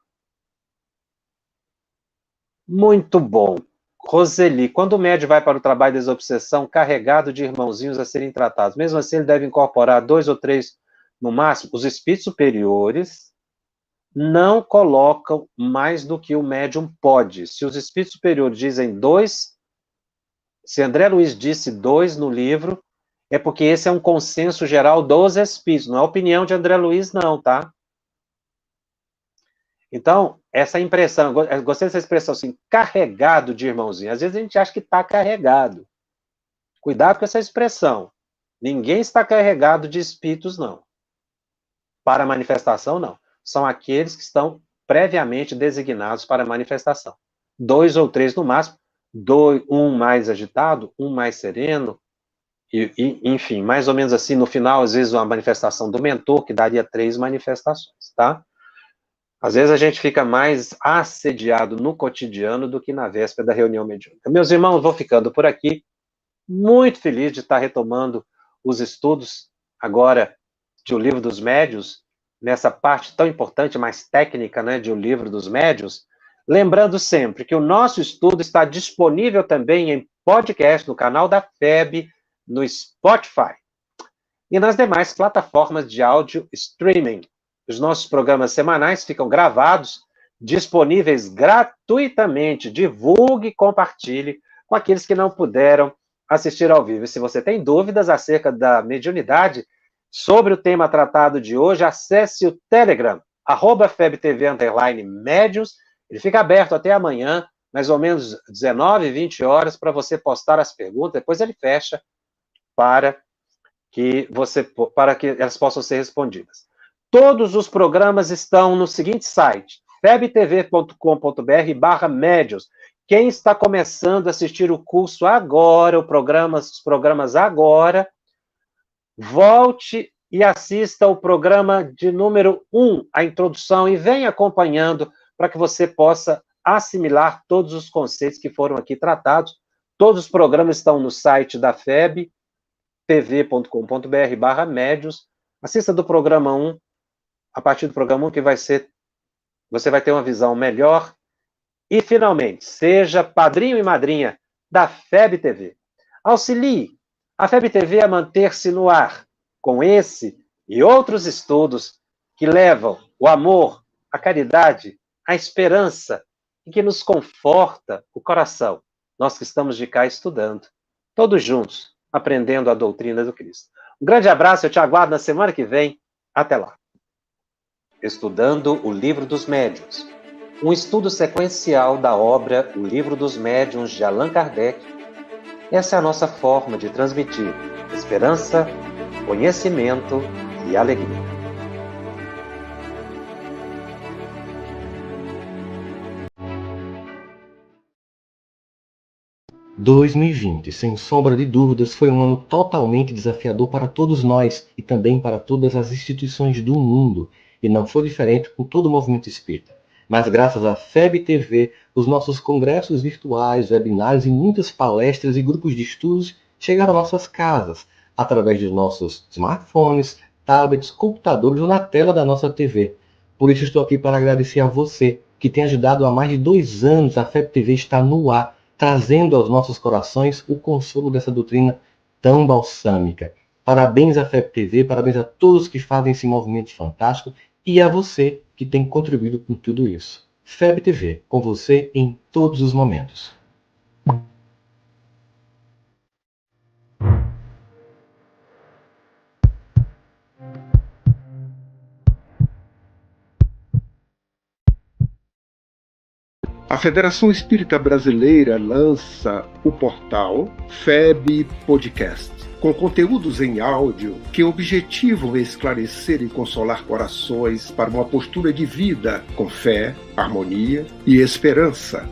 Muito bom. Roseli, quando o médium vai para o trabalho de desobsessão carregado de irmãozinhos a serem tratados, mesmo assim ele deve incorporar 2 ou 3 no máximo? Os espíritos superiores não colocam mais do que o médium pode. Se os espíritos superiores dizem 2, se André Luiz disse 2 no livro, é porque esse é um consenso geral dos espíritos, não é a opinião de André Luiz, não, tá? Então, essa impressão, eu gostei dessa expressão assim, carregado de irmãozinho. Às vezes a gente acha que está carregado. Cuidado com essa expressão. Ninguém está carregado de espíritos, não. Para manifestação, não. São aqueles que estão previamente designados para manifestação. 2 ou 3 no máximo, um mais agitado, um mais sereno, enfim, mais ou menos assim, no final, às vezes, uma manifestação do mentor, que daria 3 manifestações, tá? Às vezes a gente fica mais assediado no cotidiano do que na véspera da reunião mediúnica. Meus irmãos, vou ficando por aqui. Muito feliz de estar retomando os estudos agora de O Livro dos Médiuns, nessa parte tão importante, mais técnica, né, de O Livro dos Médiuns. Lembrando sempre que o nosso estudo está disponível também em podcast, no canal da FEB, no Spotify e nas demais plataformas de áudio streaming. Os nossos programas semanais ficam gravados, disponíveis gratuitamente. Divulgue e compartilhe com aqueles que não puderam assistir ao vivo. E se você tem dúvidas acerca da mediunidade, sobre o tema tratado de hoje, acesse o Telegram, @FebTV_Médiuns. Ele fica aberto até amanhã, mais ou menos 19, 20 horas, para você postar as perguntas. Depois ele fecha para que elas possam ser respondidas. Todos os programas estão no seguinte site, febtv.com.br/médiuns. Quem está começando a assistir o curso agora, os programas agora, volte e assista o programa de número 1, a introdução, e venha acompanhando para que você possa assimilar todos os conceitos que foram aqui tratados. Todos os programas estão no site da FEB, tv.com.br/médiuns. Assista do programa 1, a partir do programa 1, que você vai ter uma visão melhor. E, finalmente, seja padrinho e madrinha da FEB TV. Auxilie a FEB TV a manter-se no ar com esse e outros estudos que levam o amor, a caridade, a esperança e que nos conforta o coração. Nós que estamos de cá estudando, todos juntos, aprendendo a doutrina do Cristo. Um grande abraço, eu te aguardo na semana que vem. Até lá. Estudando o Livro dos Médiuns. Um estudo sequencial da obra O Livro dos Médiuns de Allan Kardec, Essa é a nossa forma de transmitir esperança, conhecimento e alegria. Em 2020, sem sombra de dúvidas, foi um ano totalmente desafiador para todos nós e também para todas as instituições do mundo, e não foi diferente com todo o movimento espírita. Mas graças à FEB TV, os nossos congressos virtuais, webinários e muitas palestras e grupos de estudos chegaram às nossas casas, através de nossos smartphones, tablets, computadores ou na tela da nossa TV. Por isso estou aqui para agradecer a você, que tem ajudado há mais de 2 anos a FEB TV estar no ar, trazendo aos nossos corações o consolo dessa doutrina tão balsâmica. Parabéns à FEB TV, parabéns a todos que fazem esse movimento fantástico e a você que tem contribuído com tudo isso. FEB TV, com você em todos os momentos. A Federação Espírita Brasileira lança o portal FEB Podcast, com conteúdos em áudio que objetivam esclarecer e consolar corações para uma postura de vida com fé, harmonia e esperança.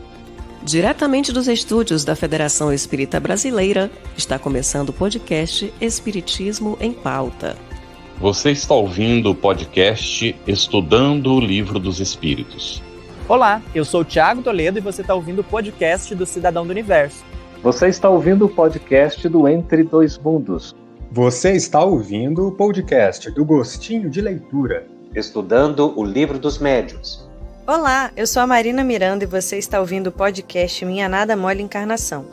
Diretamente dos estúdios da Federação Espírita Brasileira, está começando o podcast Espiritismo em Pauta. Você está ouvindo o podcast Estudando o Livro dos Espíritos. Olá, eu sou o Thiago Toledo e você está ouvindo o podcast do Cidadão do Universo. Você está ouvindo o podcast do Entre Dois Mundos. Você está ouvindo o podcast do Gostinho de Leitura. Estudando o Livro dos Médiuns. Olá, eu sou a Marina Miranda e você está ouvindo o podcast Minha Nada Mole Encarnação.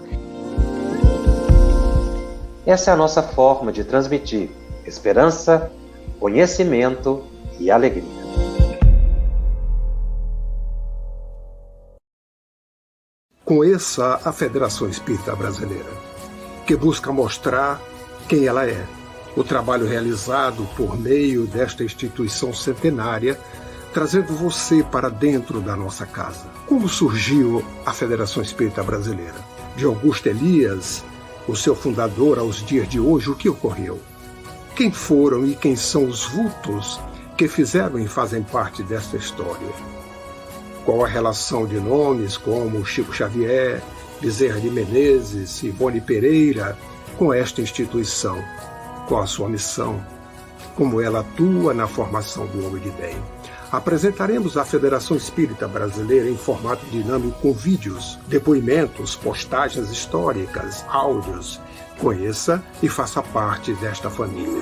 Essa é a nossa forma de transmitir esperança, conhecimento e alegria. Conheça a Federação Espírita Brasileira, que busca mostrar quem ela é. O trabalho realizado por meio desta instituição centenária, trazendo você para dentro da nossa casa. Como surgiu a Federação Espírita Brasileira? De Augusto Elias, o seu fundador, aos dias de hoje, o que ocorreu? Quem foram e quem são os vultos que fizeram e fazem parte desta história? Qual a relação de nomes como Chico Xavier, Bezerra de Menezes, Ivone Pereira com esta instituição? Qual a sua missão? Como ela atua na formação do homem de bem? Apresentaremos a Federação Espírita Brasileira em formato dinâmico com vídeos, depoimentos, postagens históricas, áudios. Conheça e faça parte desta família.